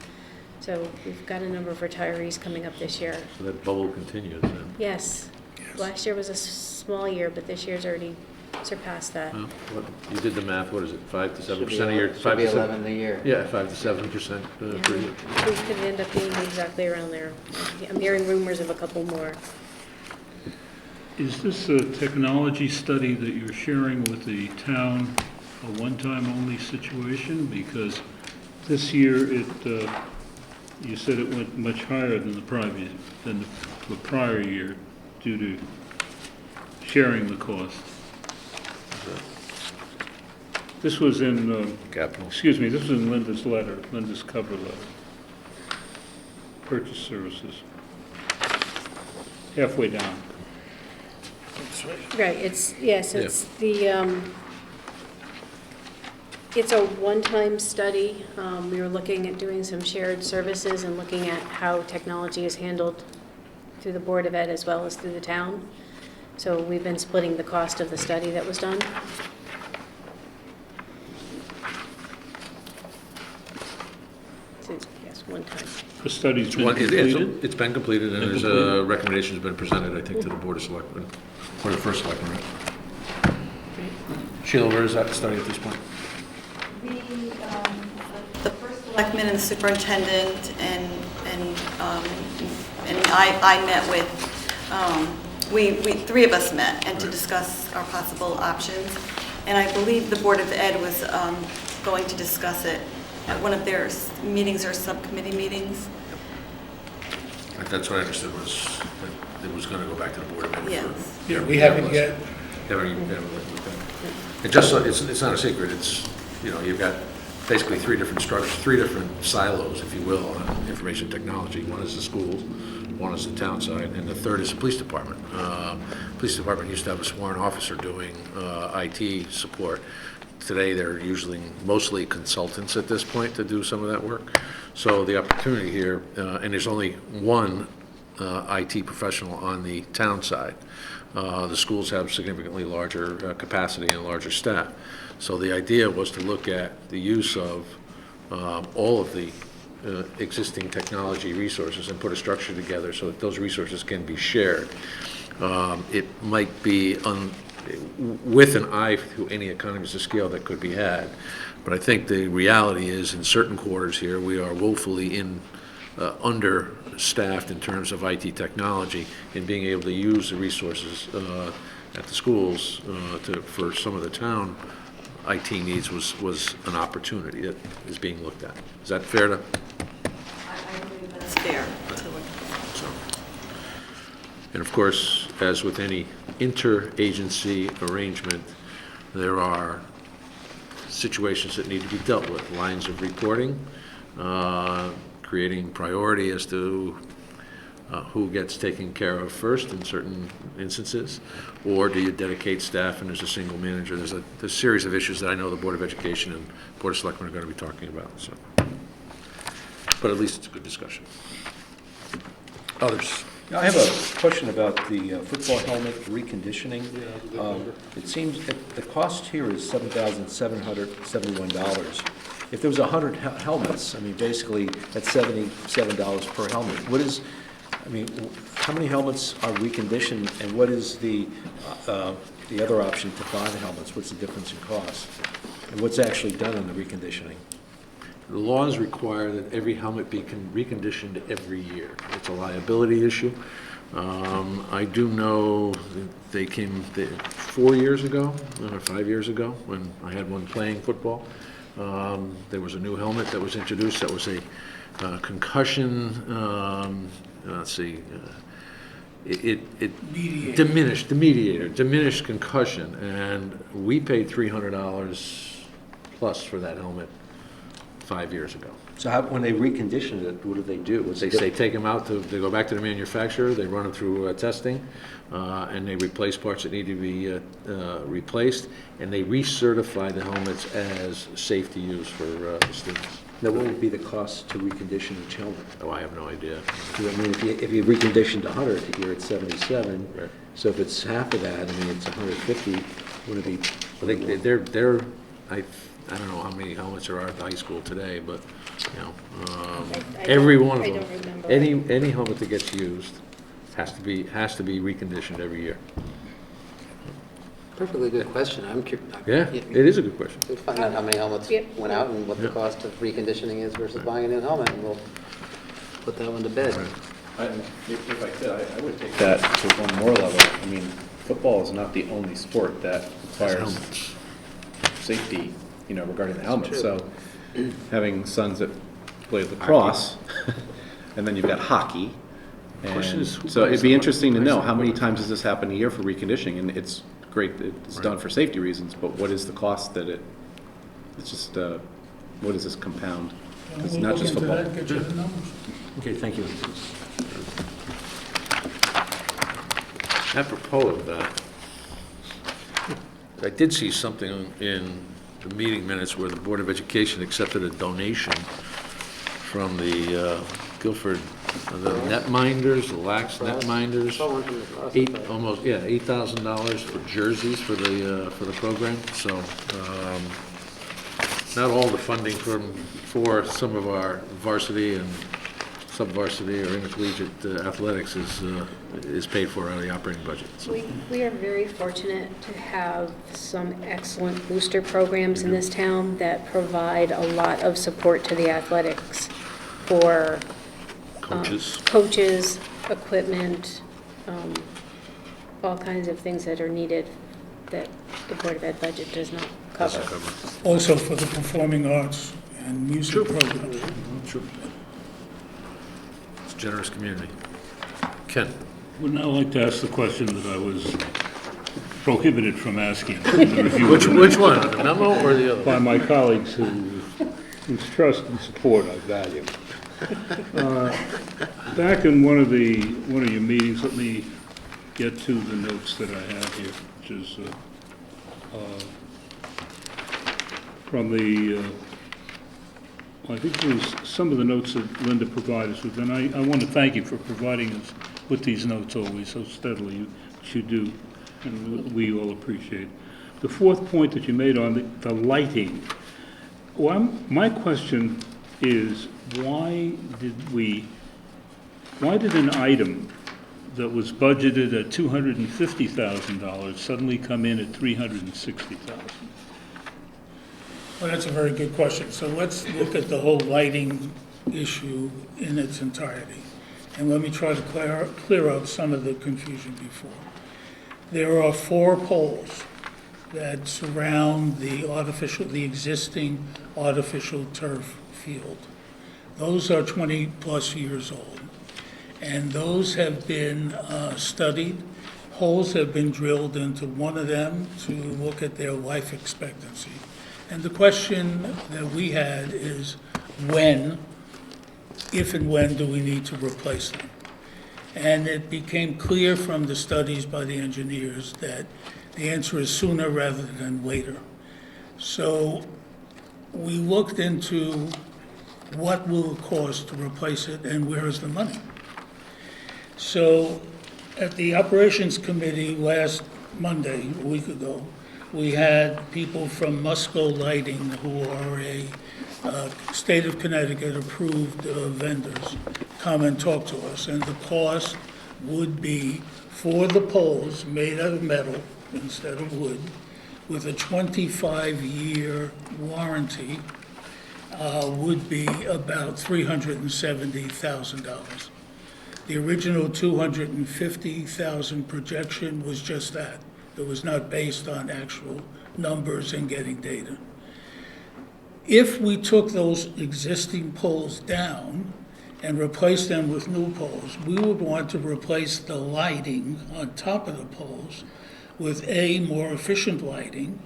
so we've got a number of retirees coming up this year. So that bubble continues then. Yes. Last year was a small year, but this year's already surpassed that. Well, you did the math, what is it, 5 to 7% a year? Should 5 be to 7 11 a year. Yeah, 5 to 7% per year. We could end up being exactly around there. I'm hearing rumors of a couple more. Is this a technology study that you're sharing with the town a one-time only situation? Because this year, you said it went much higher than the prior year due to sharing the cost. This was in, Capital. excuse me, this was in Linda's letter, Linda's cover letter. Purchase services. Halfway down. Right, it's it's a one-time study. We were looking at doing some shared services and looking at how technology is handled through the Board of Ed as well as through the town. So we've been splitting the cost of the study that was done. So, yes, one time. The study's been One- completed? It's been completed, and there's a recommendation has been presented, I think, to the Board of Selectmen, or the first selectman, right? Sheila, where is that study at this point? The first selectman and the superintendent and I met with, we 3 of us met and to discuss our possible options. And I believe the Board of Ed was going to discuss it at one of their meetings or subcommittee meetings. That's what I understood was, that it was going to go back to the Board of Ed. for- Yes. Yeah, we haven't yet. Haven't even looked at that. It just, it's not a secret, it's, you've got basically 3 different structures, 3 different silos, if you will, on information technology. One is the schools, one is the town side, and the third is the police department. Police department used to have a sworn officer doing IT support. Today, they're usually mostly consultants at this point to do some of that work. So the opportunity here, and there's only one IT professional on the town side. The schools have significantly larger capacity and larger staff. So the idea was to look at the use of all of the existing technology resources and put a structure together so that those resources can be shared. It might be with an eye to any economies of scale that could be had. But I think the reality is, in certain quarters here, we are woefully understaffed in terms of IT technology, and being able to use the resources at the schools for some of the town IT needs was an opportunity that is being looked at. Is that fair to? I believe that's fair to look at. So, and of course, as with any interagency arrangement, there are situations that need to be dealt with, lines of reporting, creating priority as to who gets taken care of first in certain instances, or do you dedicate staff and there's a single manager? There's a series of issues that I know the Board of Education and Board of Selectmen are going to be talking about. So, but at least it's a good discussion. Others? I have a question about the football helmet reconditioning. It seems that the cost here is $7,771. If there was 100 helmets, I mean, basically, that's $77 per helmet. How many helmets are reconditioned, and what is the other option to buy the helmets? What's the difference in cost? And what's actually done in the reconditioning? The laws require that every helmet be reconditioned every year. It's a liability issue. I do know that they came 4 years ago, or 5 years ago, when I had one playing football. There was a new helmet that was introduced that was a concussion, it diminished concussion, and we paid $300 plus for that helmet 5 years ago. So when they recondition it, what do they do? They take them out they go back to the manufacturer, they run them through testing, and they replace parts that need to be replaced, and they recertify the helmets as safe to use for the students. Now, what would be the cost to recondition each helmet? Oh, I have no idea. Because, I mean, if you reconditioned 100, you're at 77. Right. So if it's half of that, I mean, it's 150. Would it be? I don't know how many helmets there are at the high school today, but, I every don't- one of I them. don't remember. Any helmet that gets used has to be reconditioned every year. Perfectly good question. I'm curious. Yeah, it is a good question. We'll find out how many helmets Yep. went out and what the Yeah. cost of reconditioning is versus buying a new helmet, and we'll put that one to bed. If I could, I would take that to one more level. I mean, football is not the only sport that requires Helmets. safety, regarding the helmet. So having sons that play lacrosse, and then you've got hockey. Question And is, who so buys it'd be the interesting to know equipment? how many times does this happen a year for reconditioning? And it's great that it's done for safety reasons, but what is the cost that it's just, what does this compound? It's We'll not look just into football. that, get you the numbers. Okay, thank you. Apropos of that, I did see something in the meeting minutes where the Board of Education accepted a donation from the Guilford, the netminders, the lax netminders. Saw one from the cross. $8,000 for jerseys for the program, so, not all the funding for some of our varsity and sub-varsity or intercollegiate athletics is paid for out of the operating budget, so. We are very fortunate to have some excellent booster programs in this town that provide a lot of support to the athletics for coaches, equipment, all kinds of things that are needed that the Board of Ed budget does not cover. Also for the performing arts and music programs. True. It's a generous community. Ken? Would now like to ask the question that I was prohibited from asking in the review Which one, the memo or the other? by my colleagues whose trust and support I value. Back in one of your meetings, let me get to the notes that I have here, which is from the, I think it was some of the notes that Linda provided us with, and I want to thank you for providing us with these notes always so steadily, which you do, and we all appreciate. The fourth point that you made on the lighting, well, my question is, why did an item that was budgeted at $250,000 suddenly come in at $360,000? Well, that's a very good question. So let's look at the whole lighting issue in its entirety. And let me try to clear up some of the confusion before. There are 4 poles that surround the existing artificial turf field. Those are 20-plus years old. And those have been studied. Holes have been drilled into one of them to look at their life expectancy. And the question that we had is when, if and when, do we need to replace them? And it became clear from the studies by the engineers that the answer is sooner rather than later. So we looked into what will it cost to replace it and where is the money? So at the Operations Committee last Monday, a week ago, we had people from Musco Lighting, who are a state of Connecticut approved vendors, come and talk to us. And the cost would be for the poles made out of metal instead of wood, with a 25-year warranty, would be about $370,000. The original $250,000 projection was just that. It was not based on actual numbers and getting data. If we took those existing poles down and replaced them with new poles, we would want to replace the lighting on top of the poles with A, more efficient lighting,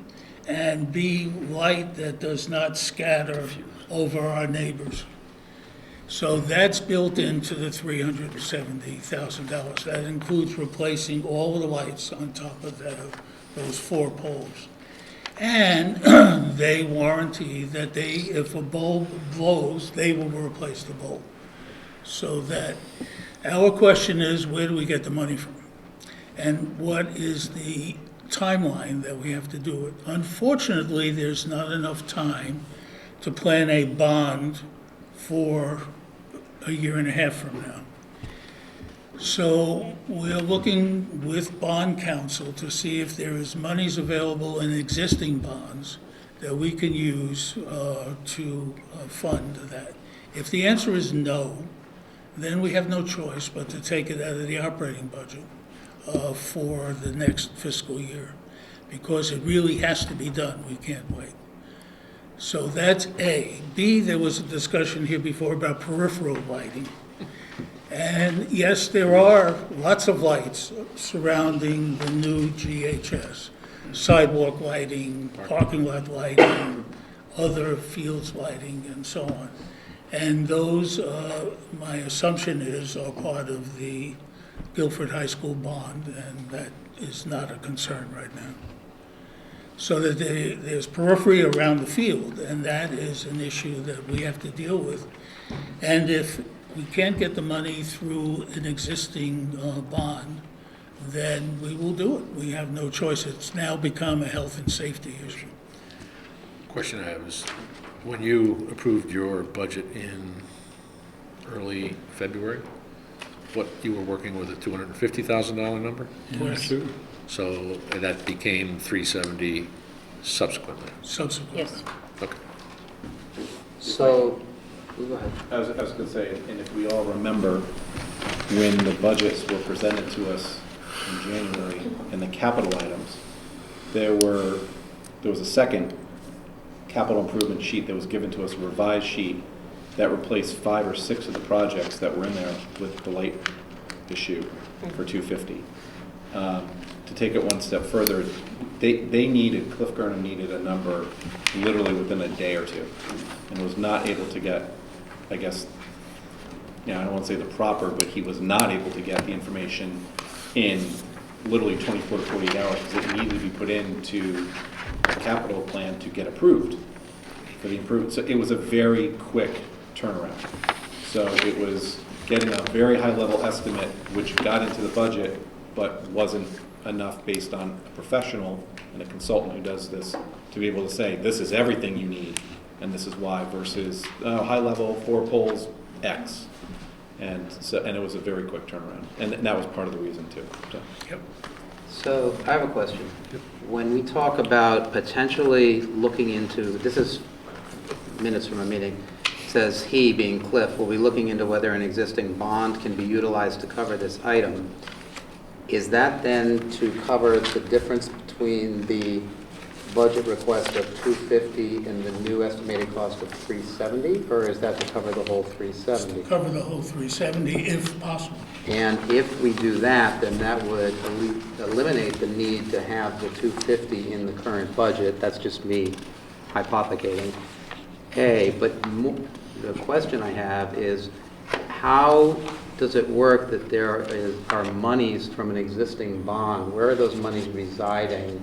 and B, light that does not scatter over our neighbors. So that's built into the $370,000. That includes replacing all the lights on top of those 4 poles. And they warranty that if a bulb blows, they will replace the bulb. So that our question is, where do we get the money from? And what is the timeline that we have to do it? Unfortunately, there's not enough time to plan a bond for a year and a half from now. So we're looking with bond counsel to see if there is monies available in existing bonds that we can use to fund that. If the answer is no, then we have no choice but to take it out of the operating budget for the next fiscal year, because it really has to be done. We can't wait. So that's A. B, there was a discussion here before about peripheral lighting. And yes, there are lots of lights surrounding the new GHS. Sidewalk lighting, parking lot lighting, other fields lighting, and so on. And those, my assumption is, are part of the Guilford High School bond, and that is not a concern right now. So that there's periphery around the field, and that is an issue that we have to deal with. And if we can't get the money through an existing bond, then we will do it. We have no choice. It's now become a health and safety issue. Question I have is, when you approved your budget in early February, what, you were working with a $250,000 number? Yes. So that became 370 subsequently? Subsequently. Yes. Okay. So, go ahead. I was going to say, and if we all remember, when the budgets were presented to us in January and the capital items, there was a second capital improvement sheet that was given to us, a revised sheet that replaced 5 or 6 of the projects that were in there with the light issue for 250. To take it one step further, Cliff Gurnham needed a number literally within a day or two, and was not able to get, I guess, I don't want to say the proper, but he was not able to get the information in literally 24 to 48 hours, because it needed to be put into the capital plan to get approved for the improvement. So it was a very quick turnaround. So it was getting a very high level estimate, which got into the budget, but wasn't enough based on a professional and a consultant who does this to be able to say, this is everything you need, and this is why, versus high level, 4 poles, X. And so, and it was a very quick turnaround, and that was part of the reason too, so. So I have a question. When we talk about potentially looking into, this is minutes from a meeting, it says he, being Cliff, will be looking into whether an existing bond can be utilized to cover this item. Is that then to cover the difference between the budget request of 250 and the new estimated cost of 370, or is that to cover the whole 370? Cover the whole 370 if possible. And if we do that, then that would eliminate the need to have the 250 in the current budget. That's just me hypothecating. But the question I have is, how does it work that there are monies from an existing bond? Where are those monies residing?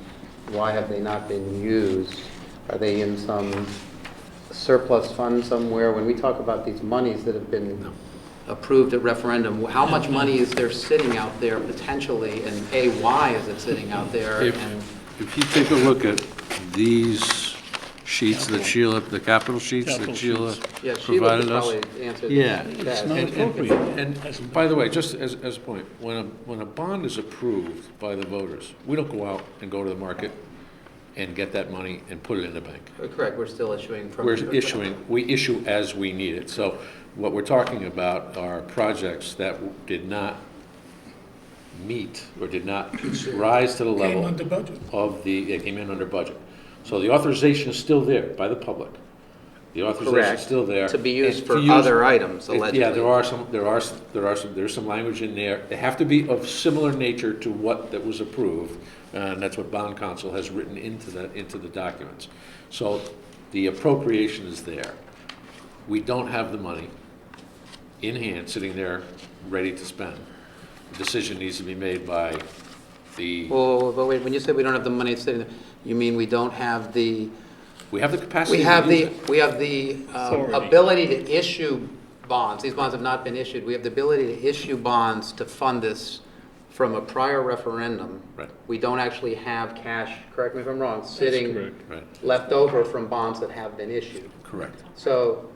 Why have they not been used? Are they in some surplus fund somewhere? When we talk about these monies that have been approved at referendum, how much money is there sitting out there potentially, and why is it sitting out there? And If you take a look at these sheets that Sheila, the capital sheets that Capital Sheila yeah, Sheila provided could us. probably answer Yeah. that. not appropriate. And by the way, just as a point, when a bond is approved by the voters, we don't go out and go to the market and get that money and put it in the bank. Correct, we're still issuing from. We issue as we need it. So what we're talking about are projects that did not meet or did not rise to the Came level under budget. of they came in under budget. So the authorization is still there by the public. The authorization is still there. To be used And for to use- other items, Yeah, allegedly. there's some language in there. They have to be of similar nature to what that was approved, and that's what bond counsel has written into the documents. So the appropriation is there. We don't have the money in hand, sitting there, ready to spend. The decision needs to be made by the, Well, but wait, when you say we don't have the money sitting there, you mean we don't have the, we have the capacity we to have use the, it. we have the Authority. ability to issue bonds. These bonds have not been issued. We have the ability to issue bonds to fund this from a prior referendum. Right. We don't actually have cash, correct me if I'm wrong, sitting correct. Right, left over from bonds that have been issued. correct. So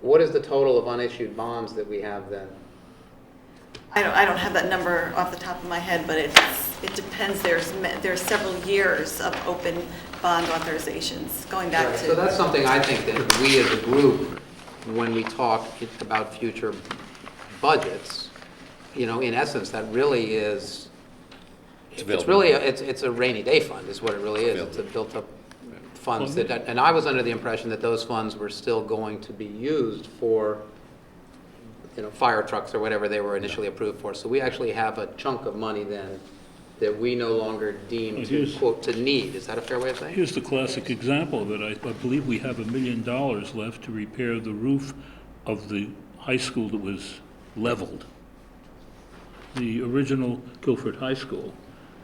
what is the total of unissued bonds that we have then? I don't have that number off the top of my head, but it depends. There's several years of open bond authorizations going back Right, to. so that's something I think that we as a group, when we talk about future budgets, in essence, that really is, it's a rainy day fund is what it really is. It's a built-up funds and I was under the impression that those funds were still going to be used for, fire trucks or whatever they were initially approved for. So we actually have a chunk of money then that we no longer deem to, Here's- quote, to need. Is that a fair way of saying it? Here's the classic example of it. I believe we have $1 million left to repair the roof of the high school that was leveled. The original Guilford High School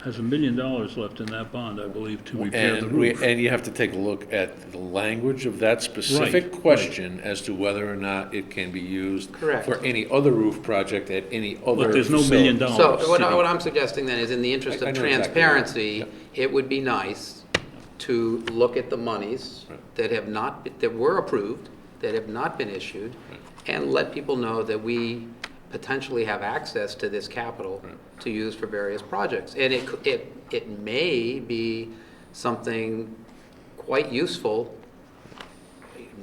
has $1 million left in that bond, I believe, to repair the roof. And you have to take a look at the language of that specific Right, question as to whether or not it can be used Correct. for any other roof project at any other But there's no $1 facility. million. So what sitting- I'm suggesting then is, in the interest I of know exactly. transparency, Yep. it would be nice to look at the monies that have not, that were approved, that have not been issued, and let people know that we potentially have access to this capital to use for various projects. And it may be something quite useful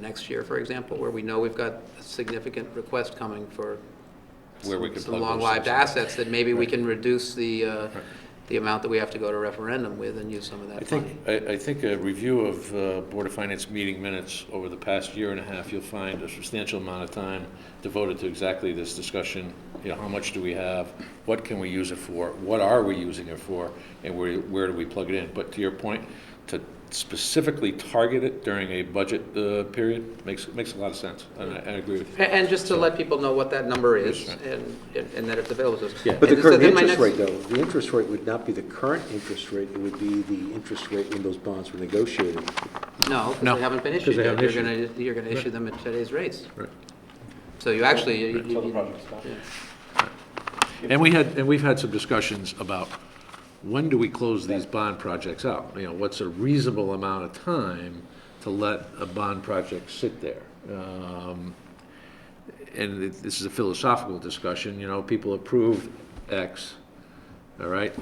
next year, for example, where we know we've got a significant request coming for Where we can some plug those long-lived things in. assets, that maybe we can reduce the amount that we have to go to referendum with and use some of that money. I think a review of Board of Finance meeting minutes over the past year and a half, you'll find a substantial amount of time devoted to exactly this discussion. How much do we have? What can we use it for? What are we using it for? And where do we plug it in? But to your point, to specifically target it during a budget period makes a lot of sense, and I agree with you. And just to let people know what that number is, Yes, and that it's available to us. Yeah. But the And so current then my interest next- rate, though, the interest rate would not be the current interest rate, it would be the interest rate when those bonds were negotiated. No, because No, they haven't been 'cause issued they yet. haven't You're gonna issue them at today's rates. Right. So you actually, Until the project stops. And we've had some discussions about when do we close these bond projects out? What's a reasonable amount of time to let a bond project sit there? and this is a philosophical discussion, you know, people approve X, all right?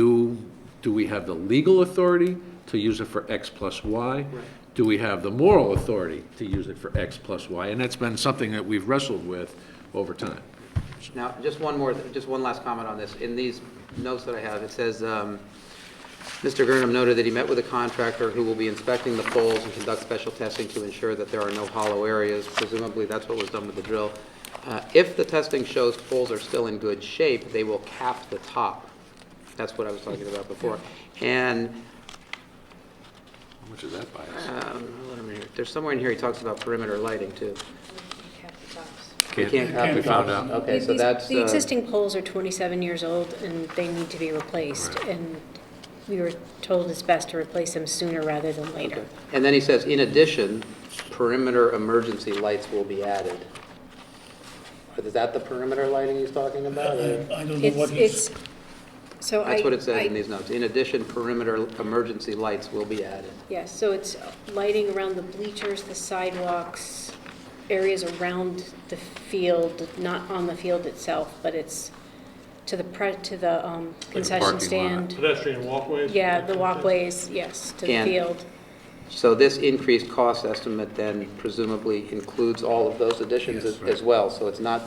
Do we have the legal authority to use it for X plus Y? Do we have the moral authority to use it for X plus Y? And that's been something that we've wrestled with over time. Now, just one last comment on this. In these notes that I have, it says, Mr. Gurnham noted that he met with a contractor who will be inspecting the poles and conduct special testing to ensure that there are no hollow areas. Presumably, that's what was done with the drill. If the testing shows poles are still in good shape, they will cap the top. That's what I was talking about before. And How much is that by us? there's somewhere in here he talks about perimeter lighting, too. Can't cap we the found tops. out. Okay, so that's... The existing poles are 27 years old, and they need to be replaced, Right. and we were told it's best to replace them sooner rather than later. And then he says, in addition, perimeter emergency lights will be added. Is that the perimeter lighting he's talking about? or- I don't know what he's... That's what it says in these notes. In addition, perimeter emergency lights will be added. Yes, so it's lighting around the bleachers, the sidewalks, areas around the field, not on the field itself, but it's to the concession parking stand. Pedestrian walkways? Yeah, the walkways, yes, to the And- field. So this increased cost estimate then presumably includes all of those additions as well. So it's not,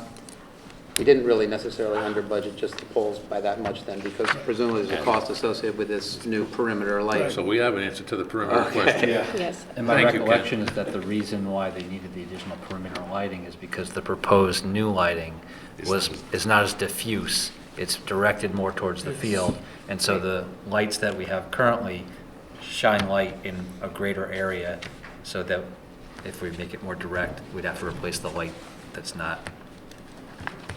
we didn't really necessarily under budget just the poles by that much then, because presumably there's a cost associated with this new perimeter light. So we have an answer to the perimeter question. Yes. And my Thank you, Ken. recollection is that the reason why they needed the additional perimeter lighting is because the proposed new lighting is not as diffuse. It's directed more towards the field, and so the lights that we have currently shine light in a greater area, so that if we make it more direct, we'd have to replace the light that's not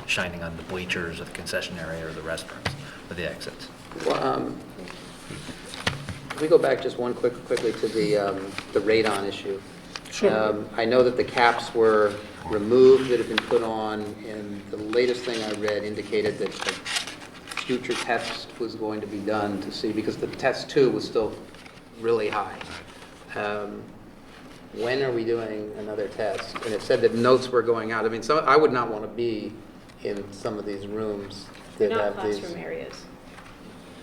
shining on the bleachers or the concession area or the restrooms or the exits. Well, Can we go back just quickly to the radon issue? Sure. I know that the caps were removed that have been put on, and the latest thing I read indicated that a future test was going to be done to see, because the test 2 was still really high. When are we doing another test? And it said that notes were going out. I mean, I would not want to be in some of these rooms They're that not have these. classroom areas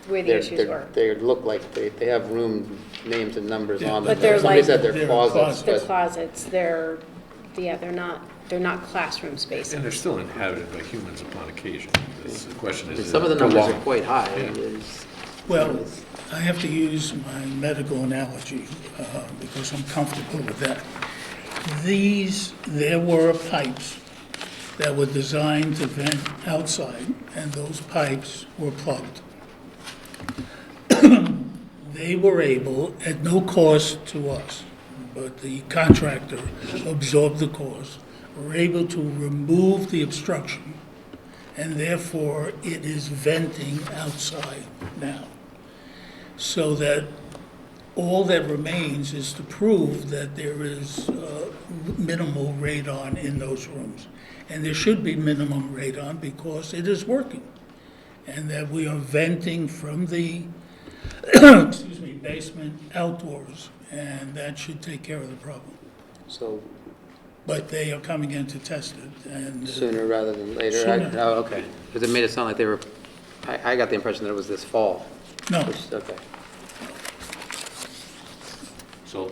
where the issues were. They look like they have room names and numbers on them. But they're Somebody like- said they're They're closets, They're but closets, they're not classroom spaces. And they're still inhabited by humans upon occasion. The question is. some of the numbers are prolonged? quite high. Yeah. It's- Well, I have to use my medical analogy because I'm comfortable with that. There were pipes that were designed to vent outside, and those pipes were plugged. They were able, at no cost to us, but the contractor absorbed the cost, were able to remove the obstruction, and therefore it is venting outside now. So that all that remains is to prove that there is minimal radon in those rooms. And there should be minimum radon because it is working. And that we are venting from the basement outdoors, and that should take care of the problem. So But they are coming in to test it, and sooner rather than later? Sooner. Oh, okay. Because it made it sound like they were, I got the impression that it was this fall. no, Okay. So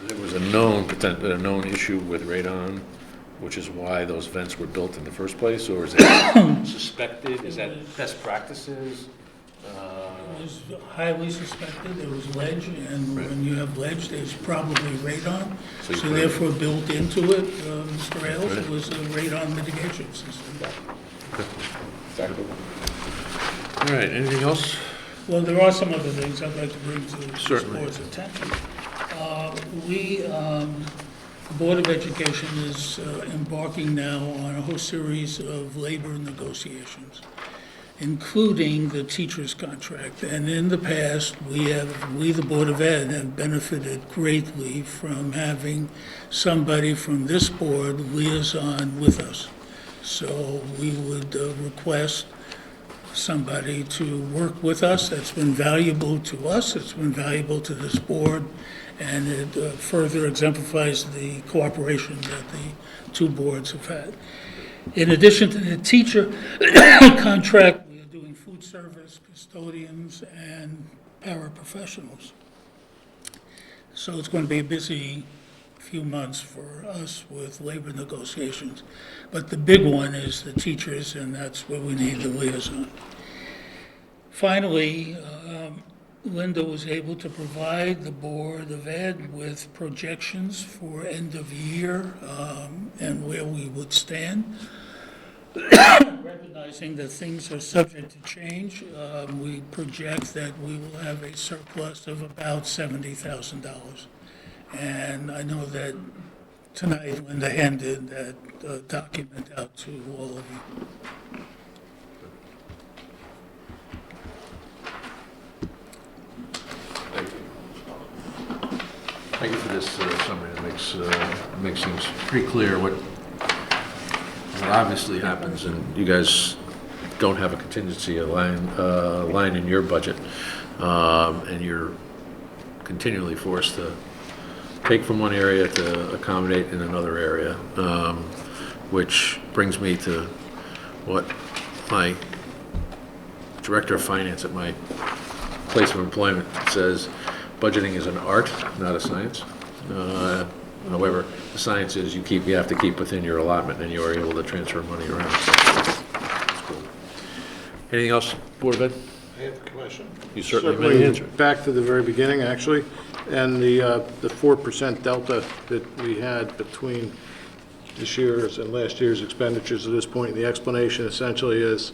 there was a known issue with radon, which is why those vents were built in the first place, or is it suspected? Is that best practices? it was highly suspected, there was ledge, and when you have ledge, there's probably radon. So you So put it- therefore, built into it, Mr. Ailes, it was a radon mitigation system. All right, anything else? Well, there are some other things I'd like to bring to this Certainly. board's attention. The Board of Education is embarking now on a whole series of labor negotiations, including the teacher's contract. And in the past, we, the Board of Ed, have benefited greatly from having somebody from this board liaison with us. So we would request somebody to work with us. That's been valuable to us, it's been valuable to this board, and it further exemplifies the cooperation that the two boards have had. In addition to the teacher contract, we are doing food service, custodians, and paraprofessionals. So it's going to be a busy few months for us with labor negotiations. But the big one is the teachers, and that's where we need the liaison. Finally, Linda was able to provide the Board of Ed with projections for end of year and where we would stand. Recognizing that things are subject to change, we project that we will have a surplus of about $70,000. And I know that tonight Linda handed that document out to all of you. Thank you for this summary. It makes things pretty clear what obviously happens, and you guys don't have a contingency line in your budget, and you're continually forced to take from one area to accommodate in another area, which brings me to what my director of finance at my place of employment says: budgeting is an art, not a science. However, the science is you have to keep within your allotment, and you are able to transfer money around. That's cool. Anything else, Board of Ed? I have a question. You certainly may answer. Back to the very beginning, actually, and the 4% delta that we had between this year's and last year's expenditures at this point. The explanation essentially is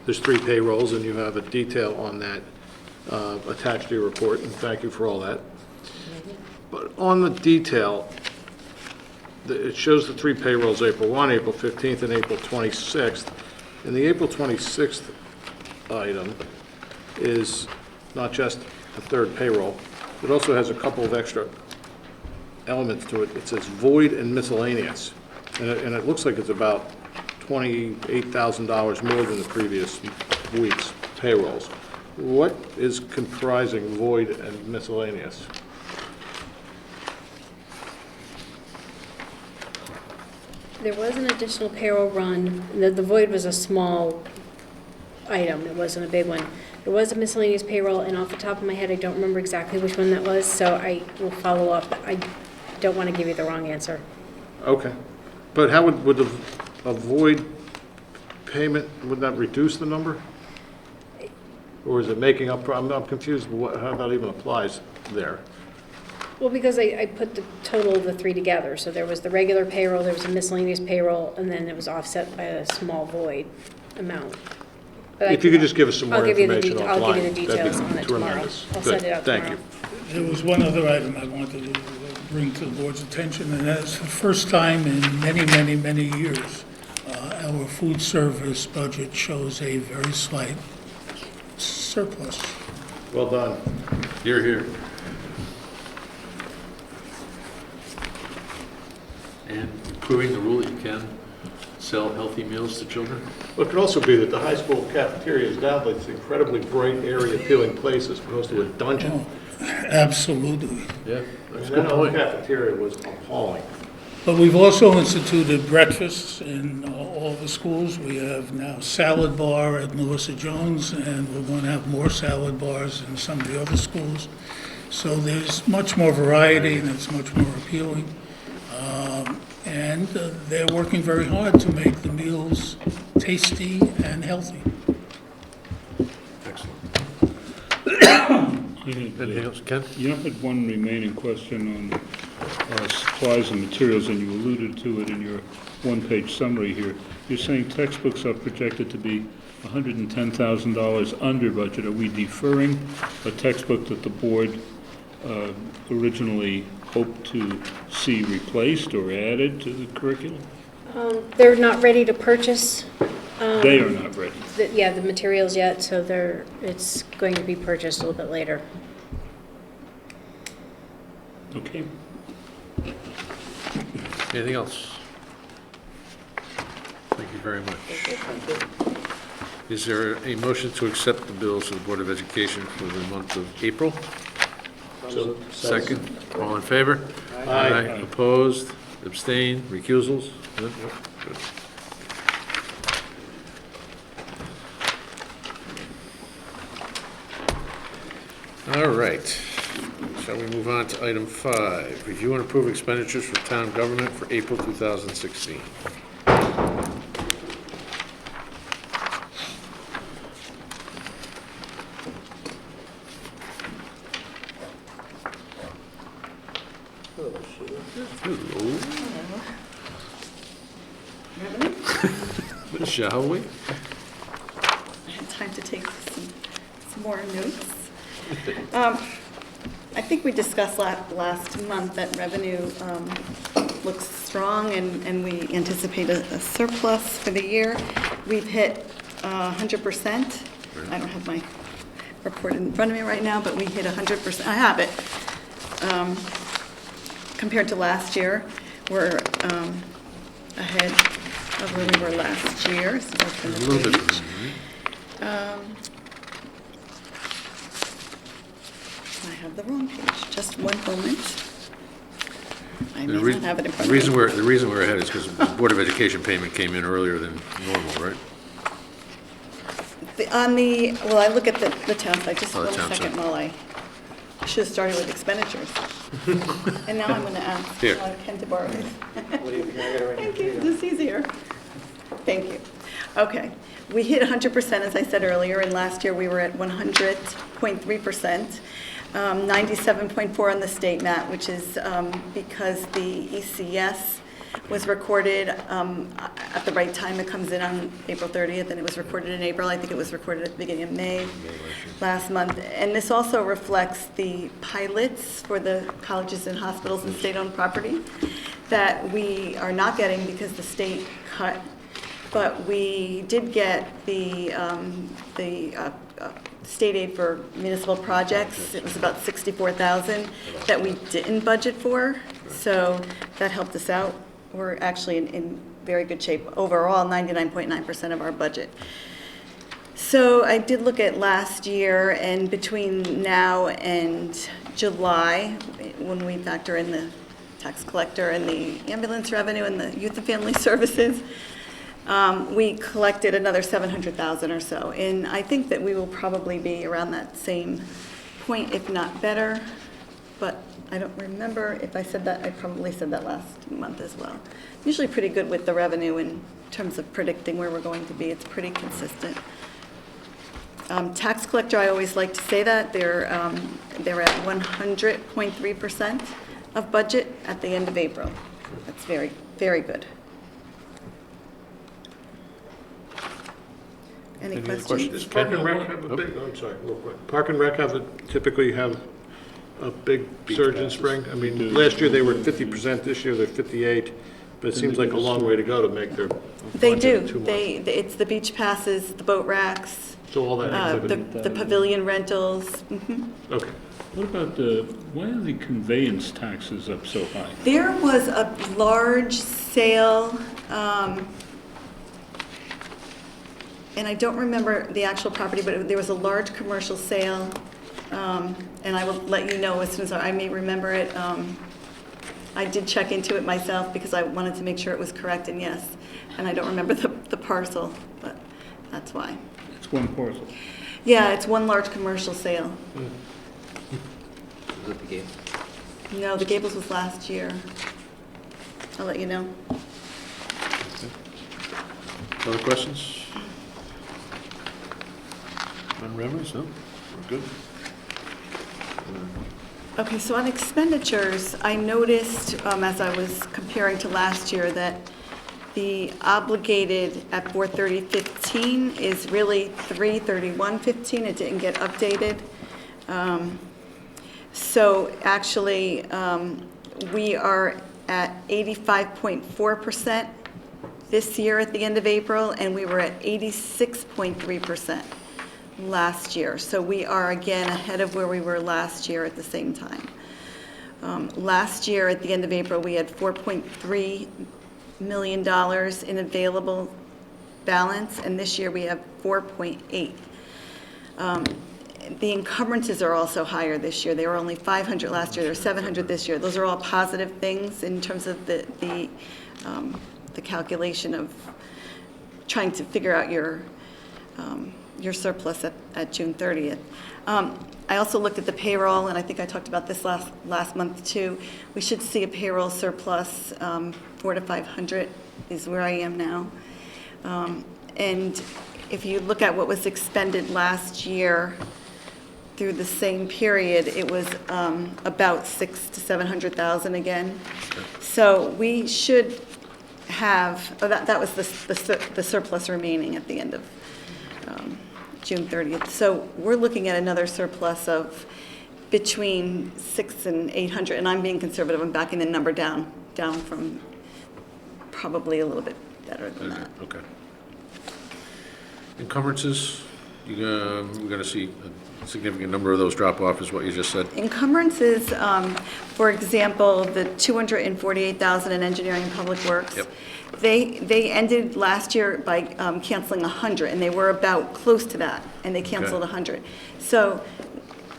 there's 3 payrolls, and you have a detail on that attached to your report, and thank you for all that. But on the detail, it shows the 3 payrolls, April 1, April 15th, and April 26th. And the April 26th item is not just the 3rd payroll, it also has a couple of extra elements to it. It says void and miscellaneous, and it looks like it's about $28,000 more than the previous week's payrolls. What is comprising void and miscellaneous? There was an additional payroll run. The void was a small item. It wasn't a big one. There was a miscellaneous payroll, and off the top of my head, I don't remember exactly which one that was, so I will follow up. I don't want to give you the wrong answer. Okay. But how would a void payment, would that reduce the number? Or is it making up, I'm confused how that even applies there. Well, because I put the total of the 3 together. So there was the regular payroll, there was a miscellaneous payroll, and then it was offset by a small void amount. But If you could just give us some more information offline. I'll give you the details on it tomorrow. Tremendous. I'll Good. send it out tomorrow. Thank you. There was one other item I wanted to bring to the board's attention, and that's the first time in many, many, many years, our food service budget shows a very slight surplus. Well done. You're here. And proving the rule that you can sell healthy meals to children? Well, it could also be that the high school cafeteria is now this incredibly bright area appealing place as opposed to a dungeon. Absolutely. Yeah, that's a And good that old point. cafeteria was appalling. But we've also instituted breakfasts in all the schools. We have now salad bar at Melissa Jones, and we're going to have more salad bars in some of the other schools. So there's much more variety, and it's much more appealing. And they're working very hard to make the meals tasty and healthy. Excellent. Anything else, Ken? You had one remaining question on supplies and materials, and you alluded to it in your one-page summary here. You're saying textbooks are projected to be $110,000 under budget. Are we deferring a textbook that the board originally hoped to see replaced or added to the curriculum? They're not ready to purchase. They are not ready. The materials yet, so it's going to be purchased a little bit later. Okay. Anything else? Thank you very much. Is there a motion to accept the bills of the Board of Education for the month of April? Second. All in favor? Aye. Opposed, abstained, recusals? Good. Good. All right. Shall we move on to item 5? Review and approve expenditures for town government for April 2016. Hello. Shall we? I had time to take some more notes. I think we discussed last month that revenue looks strong and we anticipate a surplus for the year. We've hit 100%. I don't have my report in front of me right now, but we hit 100%. I have it. Compared to last year, we're ahead of where we were last year. So that's A the little bit. page. I have the wrong page. Just one moment. I may not have it in front of me. The reason we're ahead is because the Board of Education payment came in earlier than normal, right? Well, I look at the town side, just Oh, the one town second side. while I should have started with expenditures. And now I'm going to ask Here. Ken to borrow this. Thank you, this is easier. Thank you. Okay, we hit 100%, as I said earlier, and last year we were at 100.3%. 97.4 on the state map, which is because the ECS was recorded at the right time. It comes in on April 30th, and it was recorded in April. I think it was recorded at the beginning of May last month. And this also reflects the pilots for the colleges and hospitals and state-owned property that we are not getting because the state cut. But we did get the state aid for municipal projects. It was about $64,000 that we didn't budget for, so that helped us out. We're actually in very good shape overall, 99.9% of our budget. So I did look at last year, and between now and July, when we factor in the tax collector and the ambulance revenue and the youth and family services, we collected another $700,000 or so, and I think that we will probably be around that same point, if not better, but I don't remember if I said that. I probably said that last month as well. Usually pretty good with the revenue in terms of predicting where we're going to be. It's pretty consistent. Tax collector, I always like to say that. They're at 100.3% of budget at the end of April. That's very, very good. Any questions? Does Park and Rec have a big, I'm sorry, real quick. Park and Rec typically have a big surge in spring? I mean, last year they were at 50%, this year they're 58, but it seems like a long way to go to make their They budget in do. 2 months. It's the beach passes, the boat racks, So all that activity, the pavilion rentals. Mhm. okay. What about why are the conveyance taxes up so high? There was a large sale, and I don't remember the actual property, but there was a large commercial sale, and I will let you know as soon as I may remember it. I did check into it myself because I wanted to make sure it was correct, and yes, and I don't remember the parcel, but that's why. It's one parcel. Yeah, it's one large commercial sale. Is it the game? No, the Gables was last year. I'll let you know. Other questions? On revenues, no? We're good. Okay, so on expenditures, I noticed, as I was comparing to last year, that the obligated at 43015 is really 33115. It didn't get updated. So actually, we are at 85.4% this year at the end of April, and we were at 86.3% last year. So we are again ahead of where we were last year at the same time. Last year at the end of April, we had $4.3 million in available balance, and this year we have 4.8. the encumbrances are also higher this year. They were only 500 last year, they're 700 this year. Those are all positive things in terms of the calculation of trying to figure out your surplus at June 30th. I also looked at the payroll, and I think I talked about this last month too. We should see a payroll surplus, 400 to 500 is where I am now. And if you look at what was expended last year through the same period, it was about 600,000 to 700,000 again. So we should have, that was the surplus remaining at the end of June 30th. So we're looking at another surplus of between 600 and 800, and I'm being conservative, I'm backing the number down from probably a little bit better than that. Okay. Encumbrances, we're going to see a significant number of those drop off, is what you just said. Encumbrances, for example, the 248,000 in engineering and public works. Yep. They ended last year by canceling 100, and they were about close to that, and they canceled 100. So,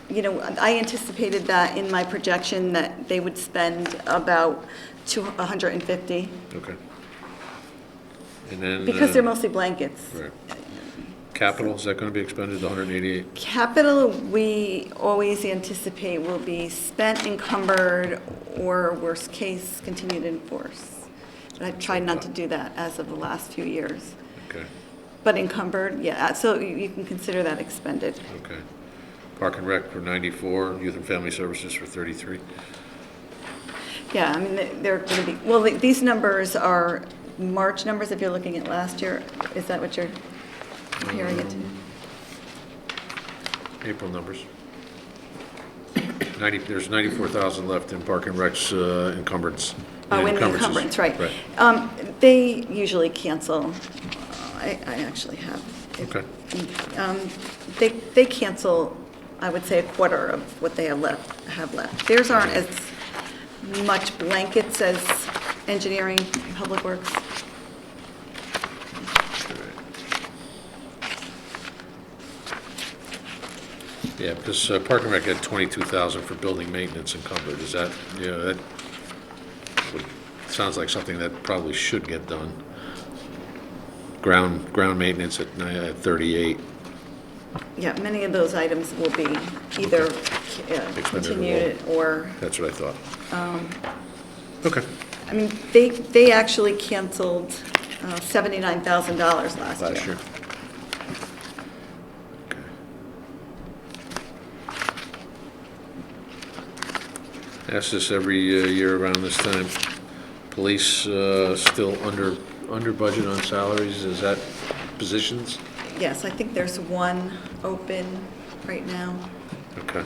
you know, I anticipated that in my projection that they would spend about 150. Okay. And then... Because they're mostly blankets. Right. Capital, is that going to be expended, the 188? Capital, we always anticipate will be spent, encumbered, or worst case, continued in force. But I've tried not to do that as of the last few years. Okay, But encumbered, yeah, so you can consider that expended. okay. Park and Rec for 94, Youth and Family Services for 33. Yeah, I mean, they're going to be, well, these numbers are March numbers, if you're looking at last year. Is that what you're comparing it to? April numbers. There's 94,000 left in Park and Rec's encumbrance. Oh, in the encumbrances. encumbrance, right. They usually cancel, I actually have. Okay. They cancel, I would say, a quarter of what they have left. Theirs aren't as much blankets as engineering, public works. Yeah, because Park and Rec had 22,000 for building maintenance encumbered. Is that, that sounds like something that probably should get done. Ground maintenance at 38. Yeah, many of those items will be either continued or, That's what I thought. Okay. I mean, they actually canceled $79,000 last year. Okay. Ask this every year around this time. Police still under budget on salaries. Is that positions? Yes, I think there's one open right now. Okay.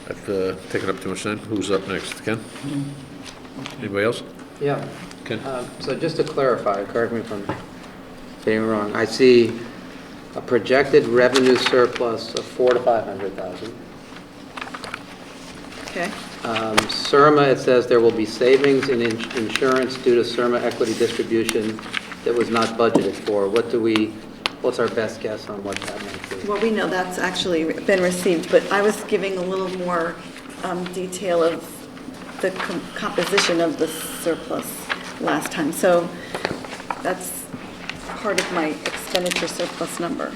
I've taken up too much time. Who's up next? Ken? Anybody else? Yeah. Ken? So just to clarify, correct me if I'm getting it wrong, I see a projected revenue surplus of 400,000 to 500,000. Okay. CIRMA, it says there will be savings in insurance due to CIRMA equity distribution that was not budgeted for. What's our best guess on what that might be? Well, we know that's actually been received, but I was giving a little more detail of the composition of the surplus last time. So that's part of my expenditure surplus number.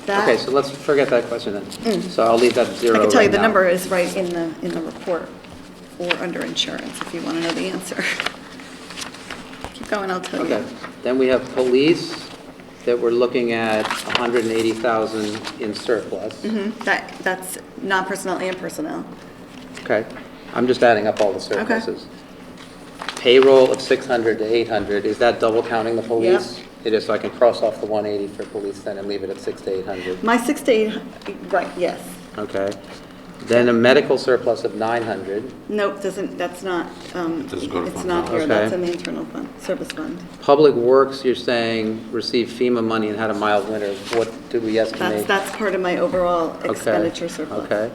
Okay, so let's forget that question then. So I'll leave that at zero I can tell you right the now. number is right in the report or under insurance, if you want to know the answer. Keep going, I'll tell you. Okay, then we have police that we're looking at 180,000 in surplus. That's non-personnel and personnel. Okay, I'm just adding up all the surpluses. Payroll of 600 to 800, is that double counting the police? Yep. It is, so I can cross off the 180 for police then and leave it at 600 to 800. My 6 to 8, right, yes. Okay. Then a medical surplus of 900. Nope, that's not, Doesn't go to it's fund not balance. here, that's Okay. in the internal fund, service fund. Public Works, you're saying received FEMA money and had a mild winter. What do we estimate? That's part of my overall expenditure surplus. Okay.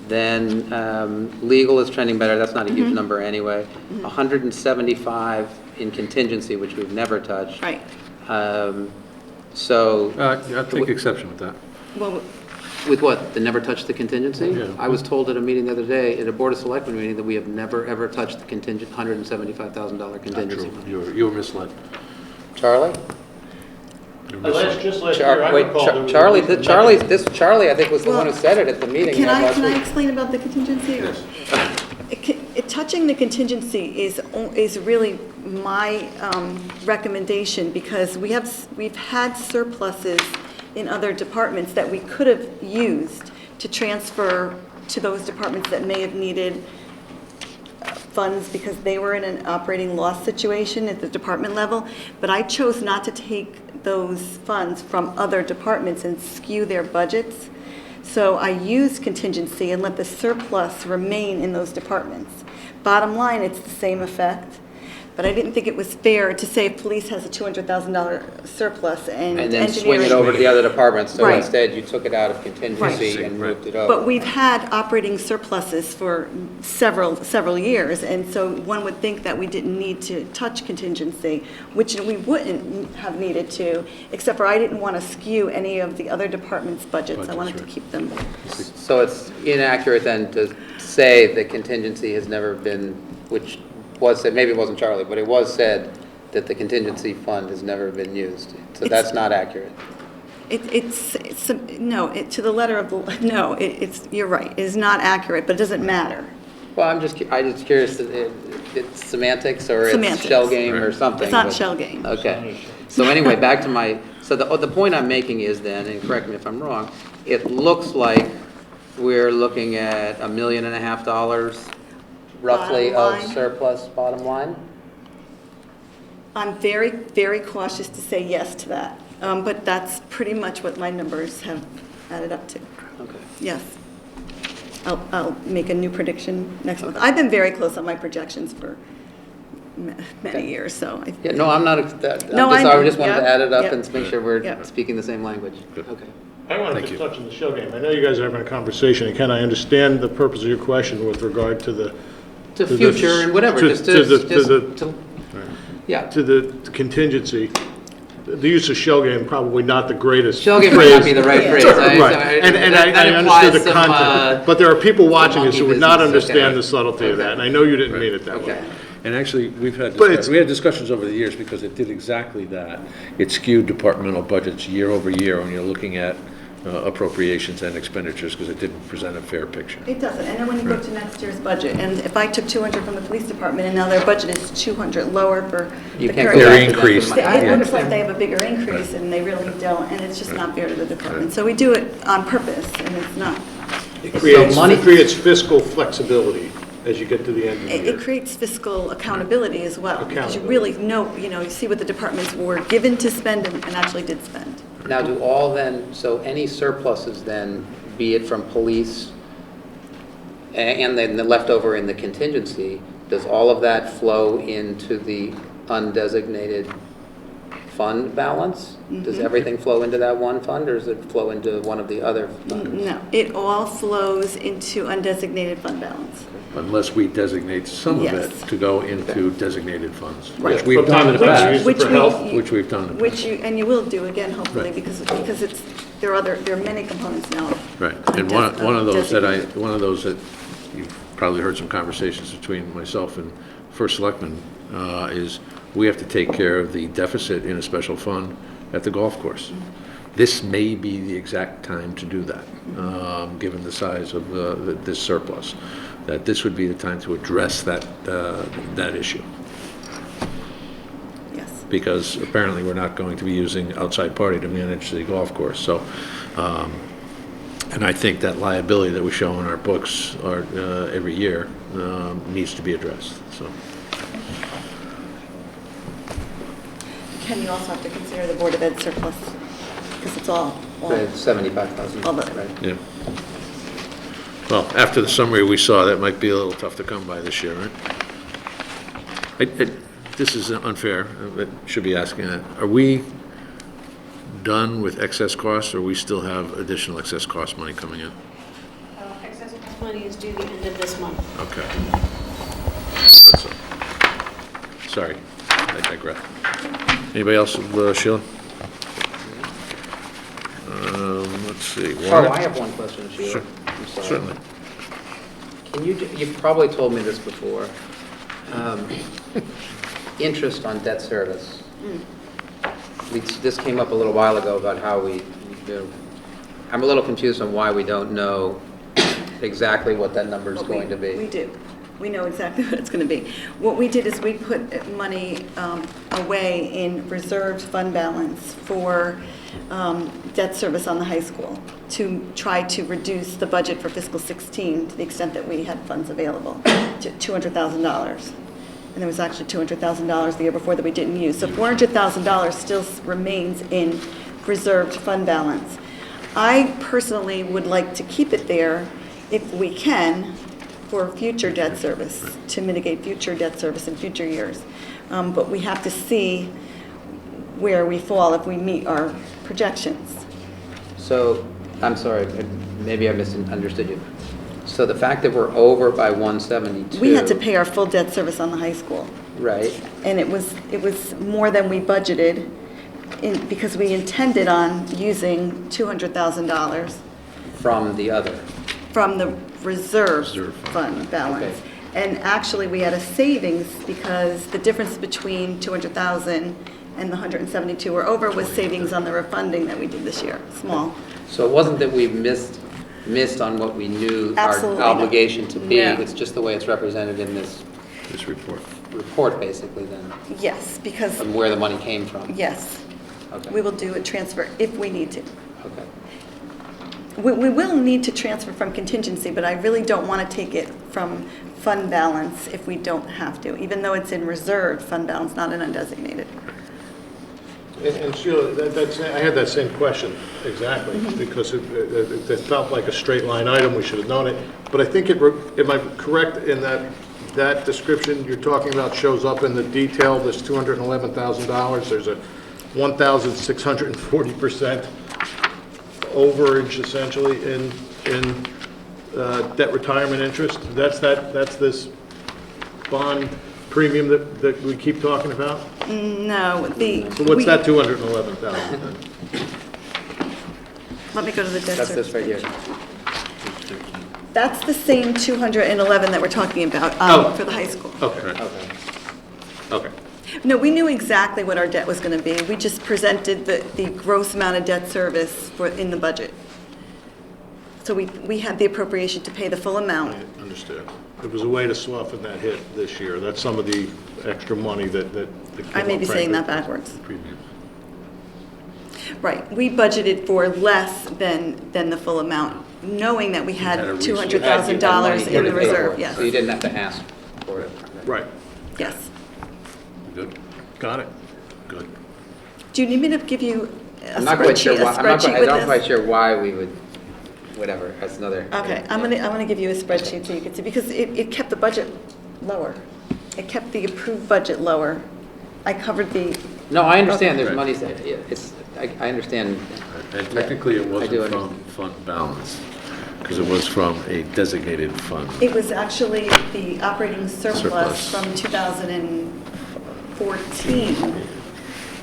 Then legal is trending better. That's not a huge number anyway. 175 in contingency, which we've never touched. Right. So, I'll take exception with that. Well, with what, the never touch the contingency? Yeah. I was told at a meeting the other day, at a Board of Selectmen meeting, that we have never, ever touched the contingent, $175,000 contingency. You were misled. Charlie? You were misled. Just last year, I Wait, recall there was- Charlie, I think, was the one who said it at the meeting can I, last can I week. explain about the contingency? Touching the contingency is really my recommendation, because we've had surpluses in other departments that we could have used to transfer to those departments that may have needed funds because they were in an operating loss situation at the department level, but I chose not to take those funds from other departments and skew their budgets. So I used contingency and let the surplus remain in those departments. Bottom line, it's the same effect, but I didn't think it was fair to say police has a $200,000 surplus and And then swing it engineering. over to the other departments, so Right. instead you took it out of contingency Right. and moved it over. But we've had operating surpluses for several years, and so one would think that we didn't need to touch contingency, which we wouldn't have needed to, except for I didn't want to skew any of the other departments' budgets. I wanted to right. keep them. So it's inaccurate then to say that contingency has never been, which was said, maybe it wasn't Charlie, but it was said that the contingency fund has never been used. So that's not accurate. To the letter of the, no, you're right, it is not accurate, but it doesn't matter. Well, I'm just curious, it's semantics or it's Semantics. shell game or something? It's not but- shell game. Okay. So anyway, back to the point I'm making is then, and correct me if I'm wrong, it looks like we're looking at $1.5 million roughly Bottom of line. surplus bottom line? I'm very, very cautious to say yes to that, but that's pretty much what my numbers have added up to. Okay. Yes. I'll make a new prediction next month. I've been very close on my projections for many years, so. Yeah, no, I'm not, No, I I just wanted know. to add it up Yep. and make sure we're Yep. speaking the same language. Okay. I wanted Thank to you. touch on the shell game. I know you guys are having a conversation, and Ken, I understand the purpose of your question with regard to the... To the- future and whatever, to- just to the- to, yeah. To the contingency, the use of shell game, probably not the greatest Shell game phrase. might not be the right phrase. Right, and I that understood the implies some, content, but there are people watching this who would not monkey business, understand okay. the subtlety of that, and I know you didn't mean it that way. Okay. And actually, we've had, But it's- we had discussions over the years because it did exactly that. It skewed departmental budgets year over year when you're looking at appropriations and expenditures because it didn't present a fair picture. It doesn't, and then when you go to next year's budget, and if I took 200 from the police department and now their budget is 200 lower for You the can't current. go Their back to them for increase. money. It Yeah. looks like they have a bigger increase and they really don't, and it's just not fair to the department. So we do it on purpose, and it's not. It creates money- fiscal flexibility as you get to the end of the It year. creates fiscal accountability as well, because you Accountability. really know, you see what the departments were given to spend and actually did spend. Now, do all then, so any surpluses then, be it from police and then the leftover in the contingency, does all of that flow into the undesignated fund balance? Does everything flow into that one fund, or does it flow into one of the other funds? No, it all flows into undesignated fund balance. Unless we designate some of Yes. it to go into designated funds, Right. which we've From done time in to the time, past. use it for health. Which we've done in the past. Which you, and you will do again, hopefully, Right. because there are many components now. Right, and one of those that you've probably heard some conversations between myself and First Selectman is we have to take care of the deficit in a special fund at the golf course. This may be the exact time to do that, given the size of this surplus, that this would be the time to address that issue. Yes. Because apparently we're not going to be using outside party to manage the golf course. So, and I think that liability that we show in our books every year needs to be addressed, so. Ken, you also have to consider the Board of Ed surplus, because it's all, The 75,000, All the- right? Yeah. Well, after the summary we saw, that might be a little tough to come by this year, right? This is unfair, but should be asking that. Are we done with excess costs, or we still have additional excess cost money coming in? Excess money is due the end of this month. Okay. That's all. Sorry, I digress. Anybody else, Sheila? Let's see. Oh, warrant? I have one question, Sheila. Sure. I'm sorry. Certainly. Can you've probably told me this before. Interest on debt service. This came up a little while ago about how we do. I'm a little confused on why we don't know exactly what that number is going to be. We do. We know exactly what it's going to be. What we did is we put money away in reserved fund balance for debt service on the high school to try to reduce the budget for fiscal 16 to the extent that we had funds available, to $200,000. And there was actually $200,000 the year before that we didn't use. So $400,000 still remains in reserved fund balance. I personally would like to keep it there if we can for future debt service, to mitigate future debt service in future years. But we have to see where we fall if we meet our projections. So, I'm sorry, maybe I misunderstood you. So the fact that we're over by 172. We had to pay our full debt service on the high school. Right. And it was more than we budgeted because we intended on using $200,000 From the other. from the reserve fund balance. Okay. And actually, we had a savings because the difference between 200,000 and the 172 we're over was savings on the refunding that we did this year, small. So it wasn't that we missed on what we knew our Absolutely not. obligation to be. No. It's just the way it's represented in this report, basically, then, Yes, because, from where the money came from. yes, Okay. we will do a transfer if we need to. Okay. We will need to transfer from contingency, but I really don't want to take it from fund balance if we don't have to, even though it's in reserved fund balance, not in undesignated. And Sheila, I had that same question, exactly, because it felt like a straight line item, we should have known it. But I think am I correct in that description you're talking about shows up in the detail, this $211,000? There's a 1,640% overage essentially in debt retirement interest. That's this bond premium that we keep talking about? No, So what's that 211,000 then? Let me go to the debt That's this service. right here. That's the same 211 that we're talking about for the high school. Okay, Okay. okay. No, we knew exactly what our debt was going to be. We just presented the gross amount of debt service in the budget. So we had the appropriation to pay the full amount. Understood. It was a way to soften that hit this year. That's some of the extra money that came I may up, be saying that frankly. backwards. Right, we budgeted for less than the full amount, knowing that we had had a $200,000 in the reserve, yes. So you didn't have to ask for it. Right, Yes. Good? got it. Good. Do you need me to give you a I'm not quite sure spreadsheet why, I'm not with quite this? sure why we would, whatever, that's another. Okay, I'm gonna give you a spreadsheet so you can see, because it kept the budget lower. It kept the approved budget lower. I covered the, No, I understand there's Right. money, it's, I understand. And technically, it I do wasn't from understand. fund balance, because it was from a designated fund. it was actually the operating surplus Surplus. from 2014,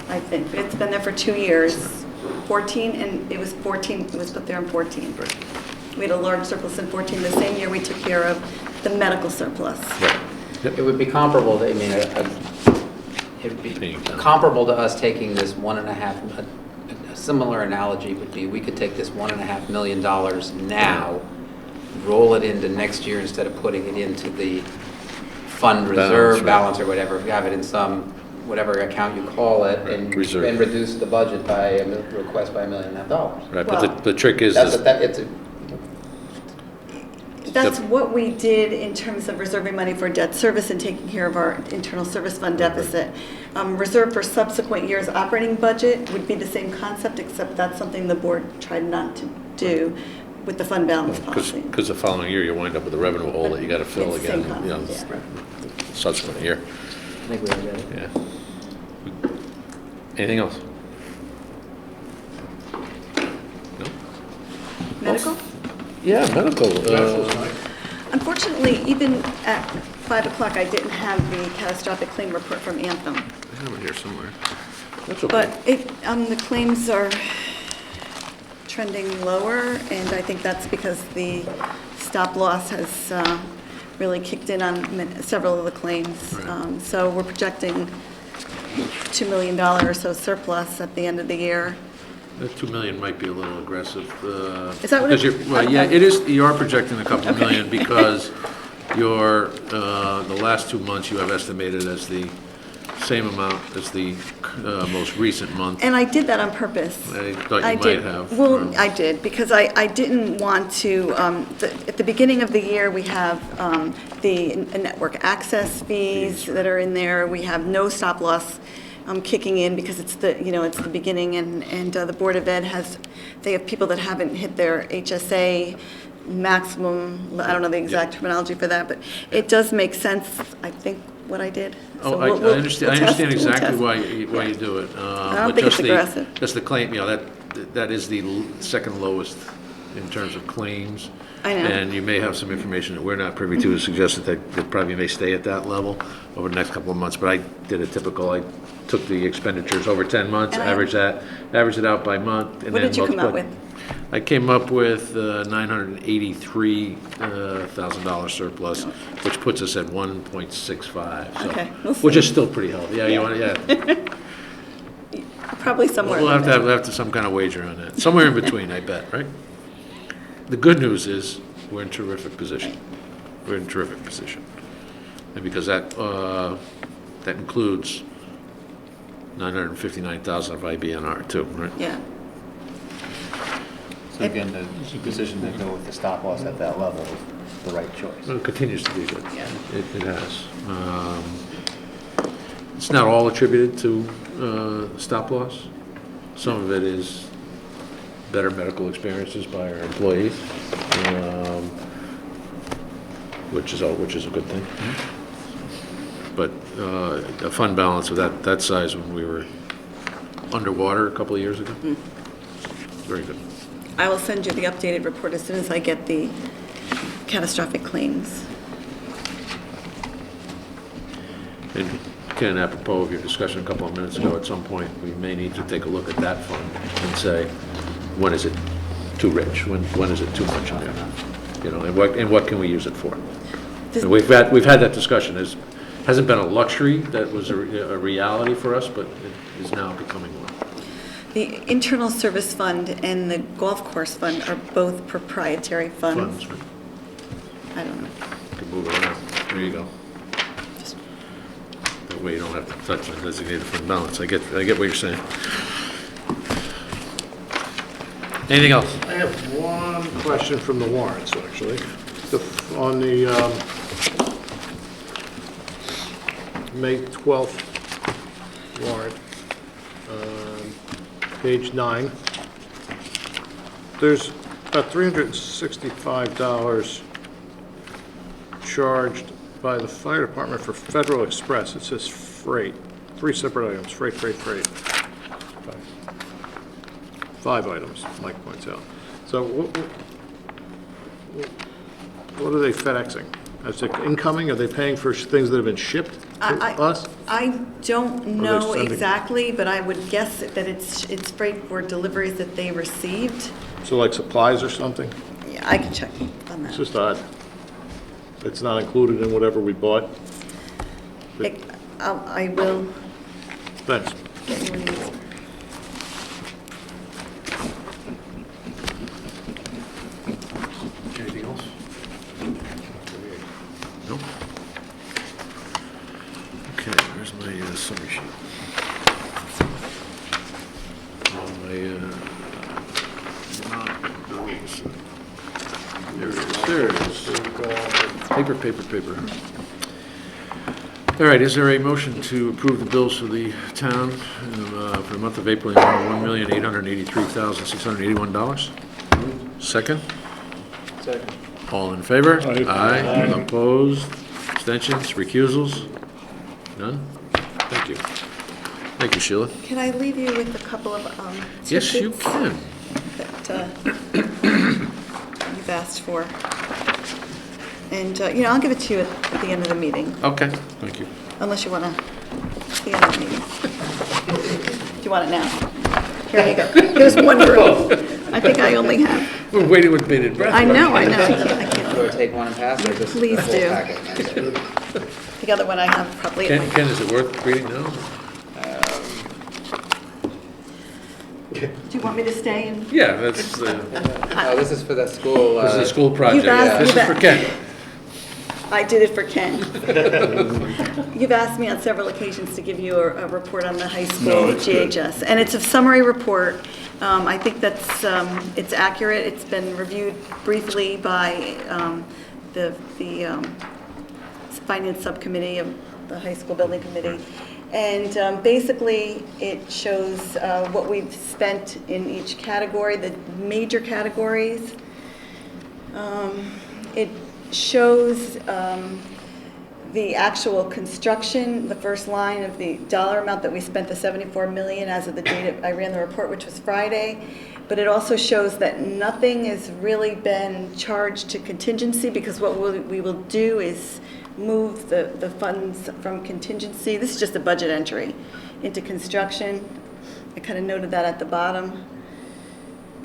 I think. It's been there for 2 years. 14, and it was put there in 14. We had a large surplus in 14. The same year we took care of the medical surplus. It would be comparable to, I mean, it would be comparable to us taking this a similar analogy would be, we could take this $1.5 million now, roll it into next year instead of putting it into the fund reserve right. balance or whatever, have it in some, whatever account you call it, and Reserve. reduce the budget by a request by $1.5 million. Right, Well- but the trick is, That's what we did in terms of reserving money for debt service and taking care of our internal service fund deficit. Reserve for subsequent years' operating budget would be the same concept, except that's something the board tried not to do with the fund balance policy. because the following year, you wind up with a revenue hole that you got to fill It's the same again, you know, concept, subsequent year, I think we get it. yeah. Anything else? No? Medical? Yeah, medical. Unfortunately, even at 5 o'clock, I didn't have the catastrophic claim report from Anthem. I have it here somewhere. That's okay. But the claims are trending lower, and I think that's because the stop loss has really kicked in on several of the claims. Right. So we're projecting $2 million or so surplus at the end of the year. That 2 million might be a little aggressive. Is that what because it- you're- Well, yeah, it is, you are projecting a couple of million because your, the last 2 months you have estimated as the same amount as the most recent month. And I did that on purpose. I thought you I might did. have. Well, I did, because I didn't want to, at the beginning of the year, we have the network access fees that are in there. We have no stop loss kicking in because it's it's the beginning, and the Board of Ed they have people that haven't hit their HSA maximum, I don't know the exact terminology for that, but it does make sense, I think, what I did. Oh, So I we'll understand, I test, understand we'll exactly test. why you do it. I don't think it's aggressive. Just the claim, that is the second lowest in terms of claims. I know. And you may have some information that we're not privy to, suggested that it probably may stay at that level over the next couple of months, but I did a typical, I took the expenditures over 10 months, And averaged it out by month. And What then did you come up multiplied- with? I came up with $983,000 surplus, which puts us at 1.65. so- Okay, we'll Which see. is still pretty healthy. Yeah, you want, yeah. Probably somewhere. We'll in have there. to have some kind of wager on that. Somewhere in between, I bet, right? The good news is, we're in terrific position. We're in terrific position. And because that includes 959,000 of IBNR too, right? Yeah. So again, the decision to go with the stop loss at that level was the right choice. Well, it continues to be good. It has. It's not all attributed to stop loss. Some of it is better medical experiences by our employees, which is a good thing. But a fund balance of that size when we were underwater a couple of years ago, very good. I will send you the updated report as soon as I get the catastrophic claims. And Ken, apropos of your discussion a couple of minutes ago, at some point, we may need to take a look at that fund and say, when is it too rich? When is it too much in there? And what can we use it for? And we've had that discussion. It hasn't been a luxury that was a reality for us, but it is now becoming one. The internal service fund and the golf course fund are both proprietary funds. Funds, right? I don't know. You can move it around. There you go. That way you don't have to touch the designated fund balance. I get what you're saying. Anything else? I have one question from the warrants, actually. On the May 12th warrant, page 9, there's about $365 charged by the fire department for Federal Express. It says freight, 3 separate items, freight. 5 items, Mike points out. So what are they FedExing? Is it incoming? Are they paying for things that have been shipped to us? I don't know sending- exactly, but I would guess that it's freight for deliveries that they received. So like supplies or something? Yeah, I can check on It's that. just odd. It's not included in whatever we bought? I will Thanks. get you an answer. Anything else? No? Okay, where's my summary sheet? There it is. Paper. All right, is there a motion to approve the bills for the town for the month of April in $1,883,681? Second? Second. All in favor? Aye. Opposed? Abstentions? Recusals? None? Thank you. Thank you, Sheila. Can I leave you with a couple of Yes, you tidbits can. that you've asked for? And, I'll give it to you at the end of the meeting, Okay, thank you. unless you want to, the end of the meeting. Do you want it now? Here you go. There's one room. I think I only have. We're waiting with bated breath. I know. I can't. Do I take one and pass, or just the Please whole do. packet? The other one I have probably. Ken, is it worth reading now? Do you want me to stay? And Yeah, that's, Oh, this is for the school. this is a school project. asked- This is you've for a- Ken. I did it for Ken. You've asked me on several occasions to give you a report on the high No, school it's good. GHS, and it's a summary report. I think that's, it's accurate. It's been reviewed briefly by the Finance Subcommittee of the High School Building Committee. And basically, it shows what we've spent in each category, the major categories. It shows the actual construction, the first line of the dollar amount that we spent, the 74 million as of the date I ran the report, which was Friday. But it also shows that nothing has really been charged to contingency, because what we will do is move the funds from contingency, this is just a budget entry, into construction. I kind of noted that at the bottom.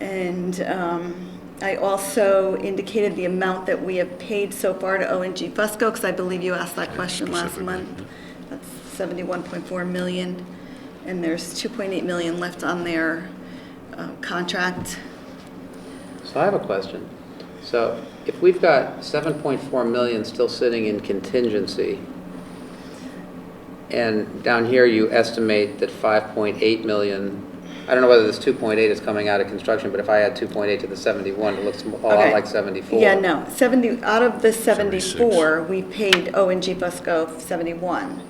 And I also indicated the amount that we have paid so far to ONG Fusco, because I believe you asked that question last Specifically, month. That's 71.4 million, and there's 2.8 million left on their contract. So I have a question. So if we've got 7.4 million still sitting in contingency, and down here you estimate that 5.8 million, I don't know whether this 2.8 is coming out of construction, but if I add 2.8 to the 71, it looks a lot Okay. like 74. Yeah, no, 70, out of the 74, we paid ONG Fusco 71.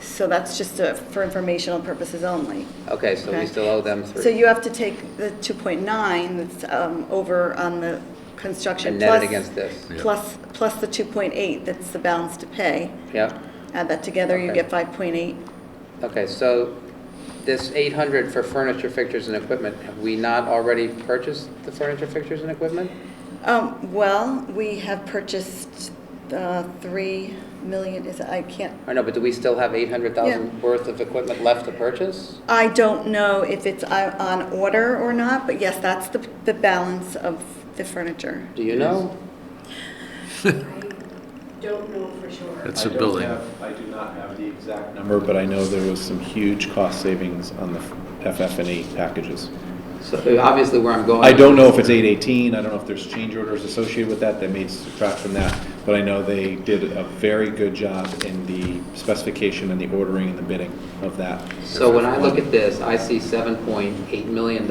So that's just for informational purposes only. Okay, so we Okay. still owe them 3. So you have to take the 2.9 that's over on the construction. And net it plus- against this. plus the 2.8 that's the balance to pay. Yep. Add that together, you Okay. get 5.8. Okay, so this 800 for furniture, fixtures, and equipment, have we not already purchased the furniture, fixtures, and equipment? Well, we have purchased 3 million, I can't, I know, but do we still have 800,000 worth of equipment left to purchase? I don't know if it's on order or not, but yes, that's the balance of the furniture. Do you know? Don't know for sure. It's a building. I do not have the exact number, but I know there was some huge cost savings on the FF&E packages. So obviously where I'm going. I don't know if it's 818, I don't know if there's change orders associated with that may subtract from that, but I know they did a very good job in the specification and the ordering and the bidding of that. So when I look at this, I see $7.8 million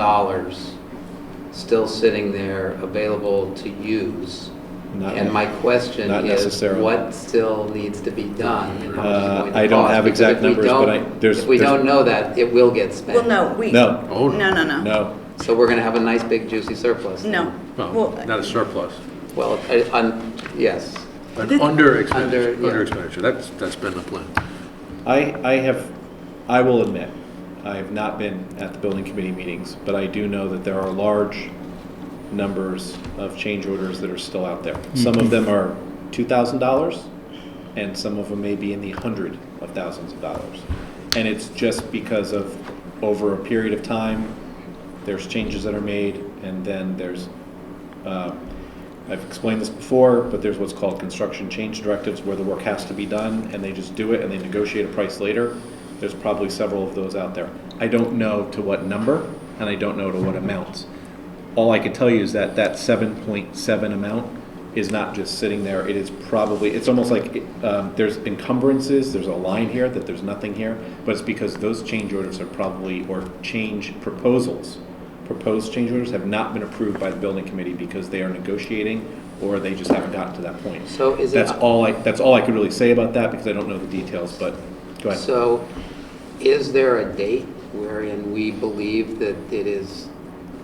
still sitting there available to use. Not- And my question not is, necessarily. what still needs to be done? And how much is it going to I don't cost? have Because exact if we numbers, but don't- there's. If we don't know that, it will get spent. Well, no, No. Oh, no. No. So we're going to have a nice big juicy surplus. No. Well, Well, not a surplus. Well, yes. An This- under expenditure, yeah. under expenditure. That's been the plan. I will admit, I have not been at the building committee meetings, but I do know that there are large numbers of change orders that are still out there. Some of them are $2,000, and some of them may be in the hundred of thousands of dollars. And it's just because of, over a period of time, there's changes that are made, and then there's, I've explained this before, but there's what's called construction change directives, where the work has to be done, and they just do it, and they negotiate a price later. There's probably several of those out there. I don't know to what number, and I don't know to what amounts. All I can tell you is that that 7.7 amount is not just sitting there. It is probably, it's almost like there's encumbrances, there's a line here that there's nothing here, but it's because those change orders are probably, or change proposals, proposed change orders have not been approved by the building committee because they are negotiating, or they just haven't gotten to that point. So is it? That's all I could really say about that, because I don't know the details, but go ahead. So is there a date wherein we believe that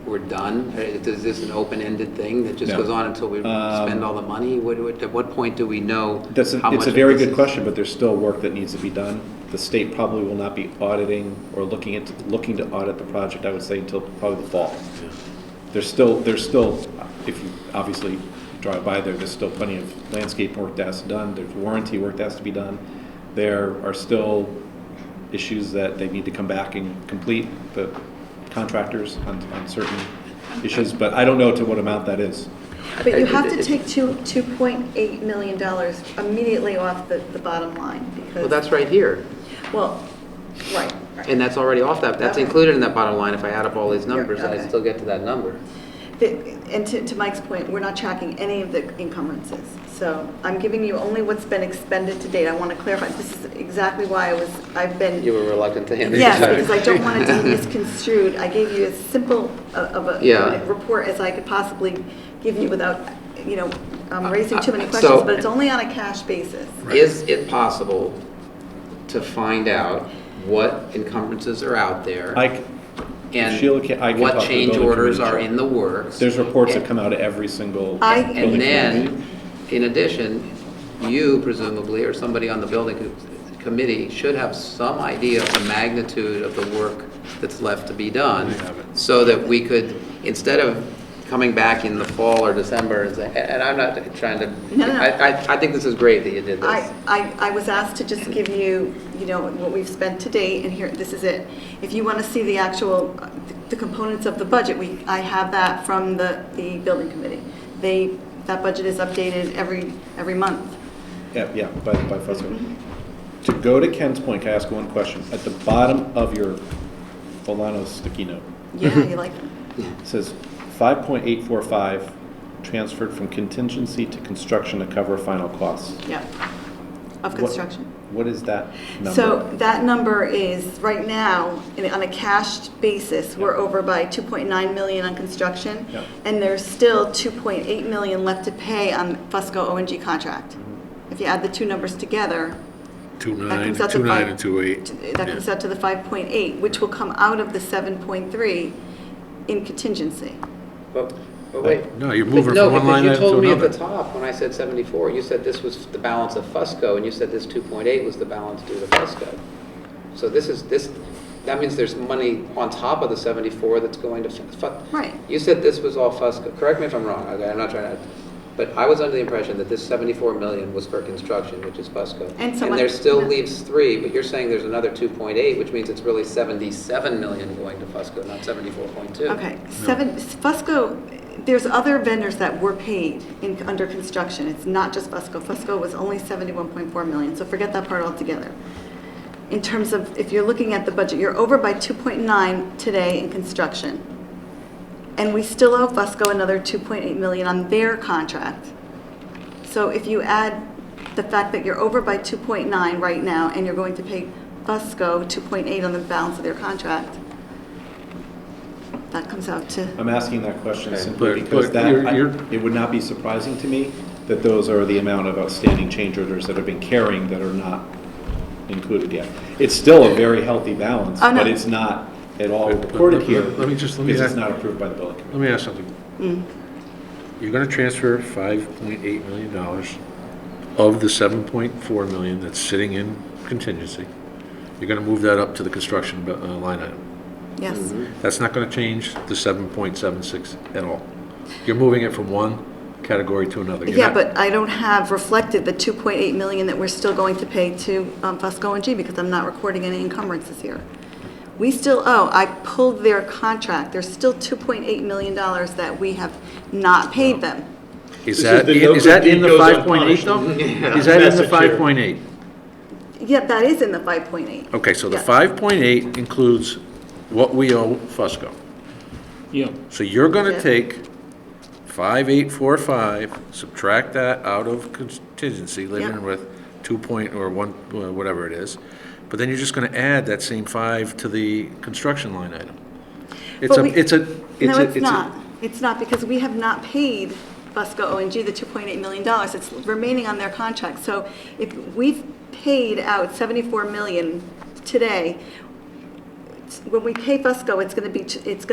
we're done? Is this an open-ended thing that just No. goes on until we spend all the money? At what point do we know how much It's a of very this good is- question, but there's still work that needs to be done. The state probably will not be auditing or looking to audit the project, I would say, until probably the fall. There's still, if you, obviously, drive by there, there's still plenty of landscape work that has to be done, there's warranty work that has to be done. There are still issues that they need to come back and complete, the contractors on certain issues, but I don't know to what amount that is. But you have to take $2.8 million immediately off the bottom line because. Well, that's right here. Well, right. And that's already off that, that's Okay. included in that bottom line. If I add up all these numbers, okay. I still get to that number. And to Mike's point, we're not tracking any of the encumbrances. So I'm giving you only what's been expended to date. I want to clarify, this is exactly why I've been. You were reluctant to hand these Yes, out. because I don't want it to be misconstrued. I gave you as simple of a Yeah. report as I could possibly give you without, raising too many So- questions, but it's only on a cash basis. Is it possible to find out what encumbrances are out there? Sheila can- I And can what talk to the change building orders committee are chair. in the works? There's reports that come out of every single I- building And committee. then, in addition, you presumably, or somebody on the building committee, should have some idea of the magnitude of the work that's left to be done, so that we could, instead of coming back in the fall or December and say, and I'm not trying to, No. I think this is great that you did this. I was asked to just give you, what we've spent to date, and here, this is it. If you want to see the actual, the components of the budget, I have that from the building committee. That budget is updated every month. Yeah, by Fusco. To go to Ken's point, can I ask one question? At the bottom of your Volano sticky note, Yeah, you like it? it says 5.845 transferred from contingency to construction to cover final costs. Yeah, of What- construction. What is that number? So that number is, right now, on a cash basis, we're over by 2.9 million on construction, Yeah. and there's still 2.8 million left to pay on Fusco O&G contract. If you add the two numbers together, 2.9 comes out to 2.9 five- and 2.8. that comes out to the 5.8, which will come out of the 7.3 in contingency. But wait. No, you're moving No, from one line because item you to told me at another. the top, when I said 74, you said this was the balance of Fusco, and you said this 2.8 was the balance due to Fusco. So that means there's money on top of the 74 that's going to Right. You said this was all Fusco. Correct me if I'm wrong, okay, I'm not trying to, but I was under the impression that this 74 million was for construction, which is Fusco. And there still yeah. leaves 3, but you're saying there's another 2.8, which means it's really 77 million going to Fusco, not 74.2. Okay, Fusco, there's other vendors that were paid under construction. It's not just Fusco. Fusco was only 71.4 million, so forget that part altogether. In terms of, if you're looking at the budget, you're over by 2.9 today in construction. And we still owe Fusco another 2.8 million on their contract. So if you add the fact that you're over by 2.9 right now, and you're going to pay Fusco 2.8 on the balance of their contract, that comes out to, I'm asking that question Okay, simply but because you're- it would not be surprising to me that those are the amount of outstanding change orders that have been carrying that are not included yet. It's still a very healthy balance, Oh, no. but it's not at all But reported here let me because ask- it's not approved by the building committee. Let me ask something. You're gonna transfer $5.8 million of the 7.4 million that's sitting in contingency. You're gonna move that up to the construction line item. yes. That's not gonna change the 7.76 at all. You're moving it from one category to another. You're Yeah, not- but I don't have reflected the 2.8 million that we're still going to pay to Fusco and G because I'm not recording any encumbrances here. We still owe, I pulled their contract, there's still $2.8 million that we have not paid them. Is that in the 5.8 though? Is that in the 5.8? Yeah, that is in the 5.8. Okay, so the Yeah. 5.8 includes what we owe Fusco. Yeah, So you're gonna Yeah. take 5,845, subtract that out of contingency, leaving Yeah. with 2 point, or 1, whatever it is. But then you're just gonna add that same 5 to the construction line item. It's But a, we- it's a. No, a- it's a- not. It's not because we have not paid Fusco O&G the $2.8 million. It's remaining on their contract. So if we've paid out $74 million today, when we pay Fusco, it's going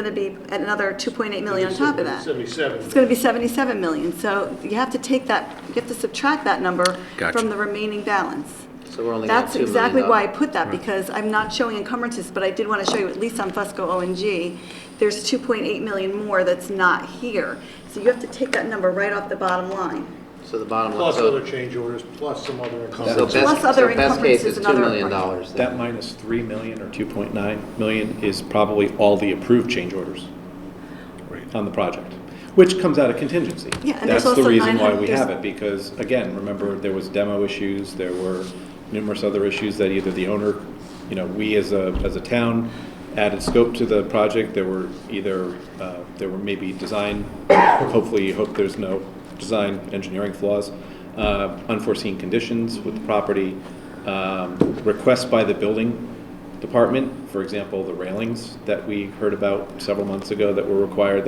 to be at another $2.8 million on top of that. 77. It's going to be $77 million. So you have to take that, you have to subtract that number Gotcha. from the remaining balance. So we're only going That's $2 million exactly up. why I put that, because I'm not showing encumbrances, but I did want to show you, at least on Fusco O&G, there's 2.8 million more that's not here. So you have to take that number right off the bottom line. So the bottom line, Plus so, other change orders, plus some other so encumbrances. best, Plus other so best case is encumbrances and $2 other- million That then. minus 3 million or 2.9 million is probably all the approved change orders on the project, which comes out of contingency. Yeah, and That's there's the also reason why 900 we have there's- it, because, again, remember, there was demo issues, there were numerous other issues that either the owner, we as a town added scope to the project, there were maybe design, hopefully, you hope there's no design engineering flaws, unforeseen conditions with the property, requests by the building department, for example, the railings that we heard about several months ago that were required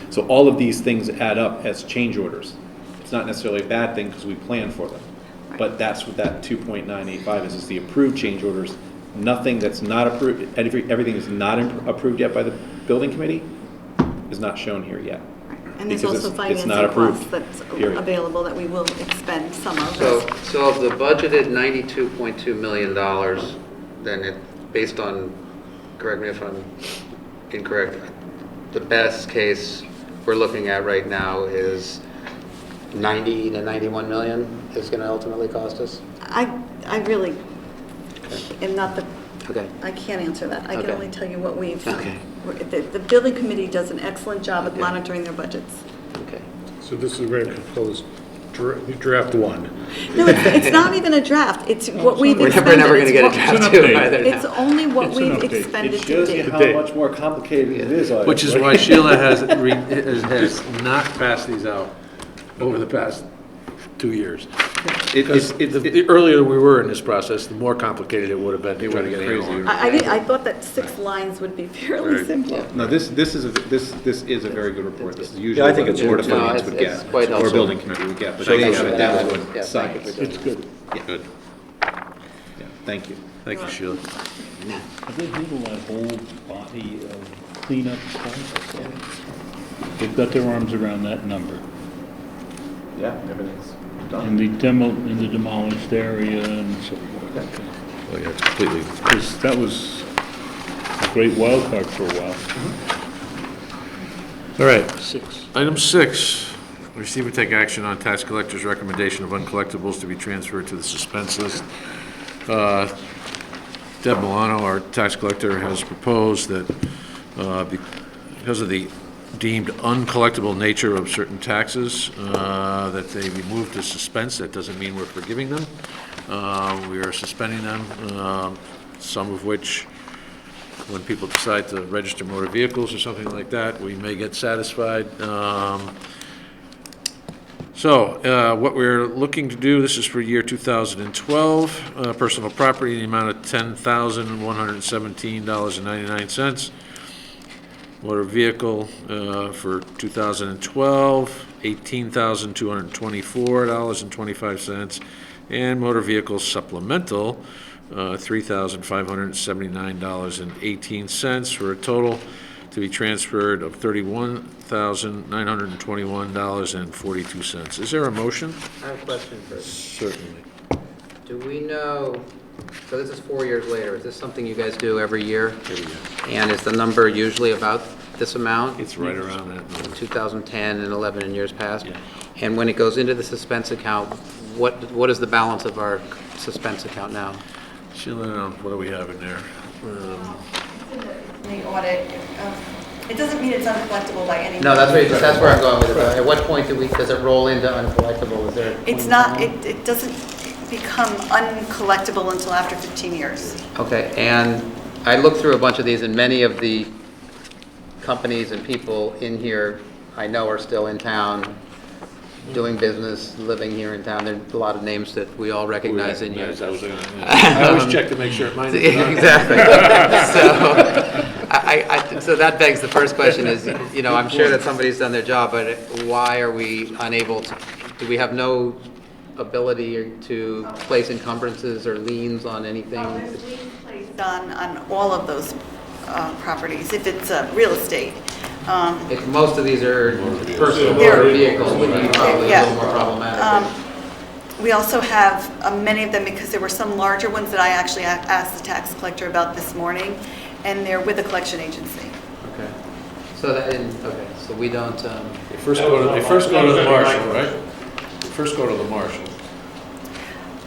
so all of these things add up as change orders. It's not necessarily a bad thing because we planned for them, but that's what that 2.985 is the approved change orders. Nothing that's not approved, everything that's not approved yet by the building committee is not shown here yet. And there's Because also it's not financing approved, costs that's period. available that we will expend some of. So of the budgeted $92.2 million, then based on, correct me if I'm incorrect, the best case we're looking at right now is 90 to 91 million is going to ultimately cost us? I really am not the, Okay. I can't answer that. I can Okay. only tell you what we've, Okay. the building committee does an excellent job of Okay. monitoring their budgets. Okay. So this is where proposed draft one. No, it's not even a draft. It's what we've We're expended. never going to get a It's what- draft an two update. either It's now. only what It's an we've update. expended It to shows you date. how much more complicated it is. Which is why Sheila has not passed these out over the past 2 years. Because the earlier we were in this process, the more complicated it would have been to try to get a handle on it. I thought that 6 lines would be fairly Right. simple. No, this is a very good report. This is Yeah, usually I think what it's the Board of no, Finance it's- would it's get, quite or helpful. Building Committee would get, but Shows they us have it that down out. to Yeah, one thank you side. for doing It's good. Good. Yeah, thank you. Thank you, Sheila. Have they handled that whole body of cleanup stuff? They've got their arms around that number. Yeah, everything's In the demolished area and so forth. Oh, yeah, it's completely. Because that was a great wild card for a while. All right. 6. Item 6, receive and take action on tax collector's recommendation of uncollectibles to be transferred to the suspense list. Deb Milano, our tax collector, has proposed that because of the deemed uncollectible nature of certain taxes, that they be moved to suspense. That doesn't mean we're forgiving them. We are suspending them, some of which, when people decide to register motor vehicles or something like that, we may get satisfied. So what we're looking to do, this is for year 2012, personal property in the amount of $10,117.99. Motor vehicle for 2012, $18,224.25. And motor vehicle supplemental, $3,579.18, for a total to be transferred of $31,921.42. Is there a motion? I have a question first. Certainly. Do we know, so this is 4 years later, is this something you guys do every year? Here we go. And is the number usually about this amount? It's right around that number. 2010 and 11 and years past? Yeah. And when it goes into the suspense account, what is the balance of our suspense account now? Sheila, what do we have in there? The audit, it doesn't mean it's uncollectible by any means. No, that's where I'm going with it. At what point does it roll into uncollectible? Is there? a point It's in not, time? it doesn't become uncollectible until after 15 years. Okay, and I looked through a bunch of these, and many of the companies and people in here I know are still in town, doing business, living here in town. There's a lot of names that we all recognize in here. I always check to make sure mine is not. Exactly. So that begs the first question is, I'm sure that somebody's done their job, but why are we unable to, do we have no ability to place encumbrances or liens on anything? Done on all of those properties, if it's real estate. If most of these are personal They're- motor vehicles, would be probably a Yeah. little more problematic. We also have many of them, because there were some larger ones that I actually asked the tax collector about this morning, and they're with a collection agency. Okay. So that, okay, so we don't, They first go to the marshal, right? They first go to the marshal.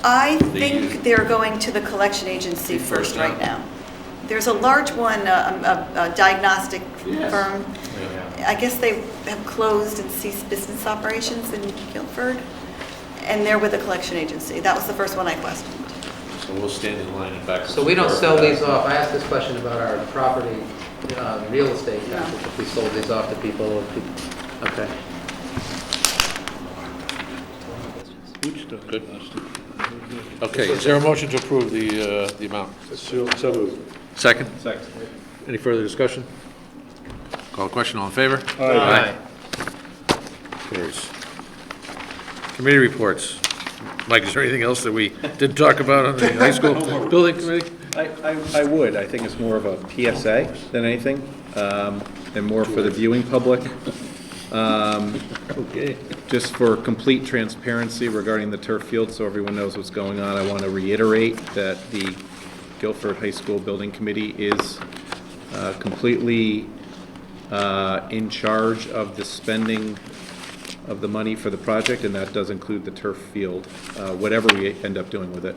I They think they're going to the collection agency first right now. There's a large one, a diagnostic firm. I guess they have closed and ceased business operations in Guilford, and they're with the collection agency. That was the first one I questioned. So we'll stand in line and back. so we don't sell these off. I asked this question about our property, real estate taxes, if we sold these off to people, okay. Good. Okay, is there a motion to approve the amount? So moved. Second? Second. Any further discussion? Call the question, all in favor? Aye. Carries. Committee reports. Mike, is there anything else that we didn't talk about on the high school building committee? I would. I think it's more of a PSA than anything, and more for the viewing public. Okay. Just for complete transparency regarding the turf field, so everyone knows what's going on, I want to reiterate that the Guilford High School Building Committee is completely in charge of the spending of the money for the project, and that does include the turf field, whatever we end up doing with it.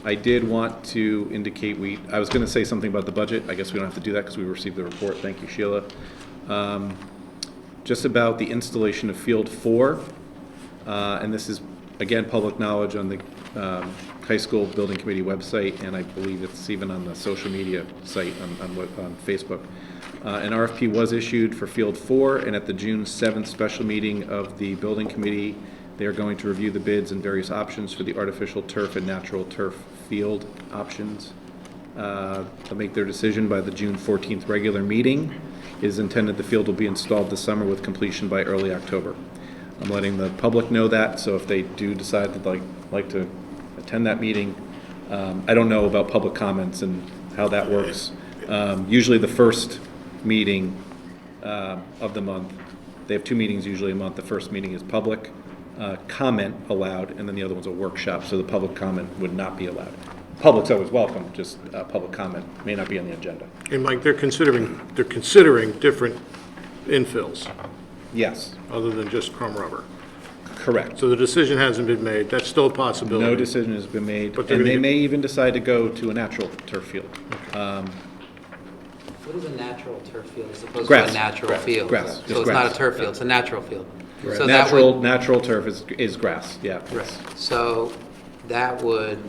I did want to indicate I was going to say something about the budget. I guess we don't have to do that because we received the report. Thank you, Sheila. Just about the installation of Field 4, and this is, again, public knowledge on the High School Building Committee website, and I believe it's even on the social media site on Facebook. An RFP was issued for Field 4, and at the June 7th special meeting of the Building Committee, they are going to review the bids and various options for the artificial turf and natural turf field options. They'll make their decision by the June 14th regular meeting. It is intended the field will be installed this summer with completion by early October. I'm letting the public know that, so if they do decide to like to attend that meeting, I don't know about public comments and how that works. Usually the first meeting of the month, they have 2 meetings usually a month. The first meeting is public comment allowed, and then the other one's a workshop, so the public comment would not be allowed. Public's always welcome, just public comment may not be on the agenda. And Mike, they're considering different infills Yes, other than just crumb rubber. correct. So the decision hasn't been made. That's still a possibility. No decision has been made, But they're and they gonna- may even decide to go to a natural turf field. What is a natural turf field as opposed to Grass. a natural field? Grass. So Just it's not grass. a turf field, it's a natural field. So that Natural turf is grass, yeah. Right, so that would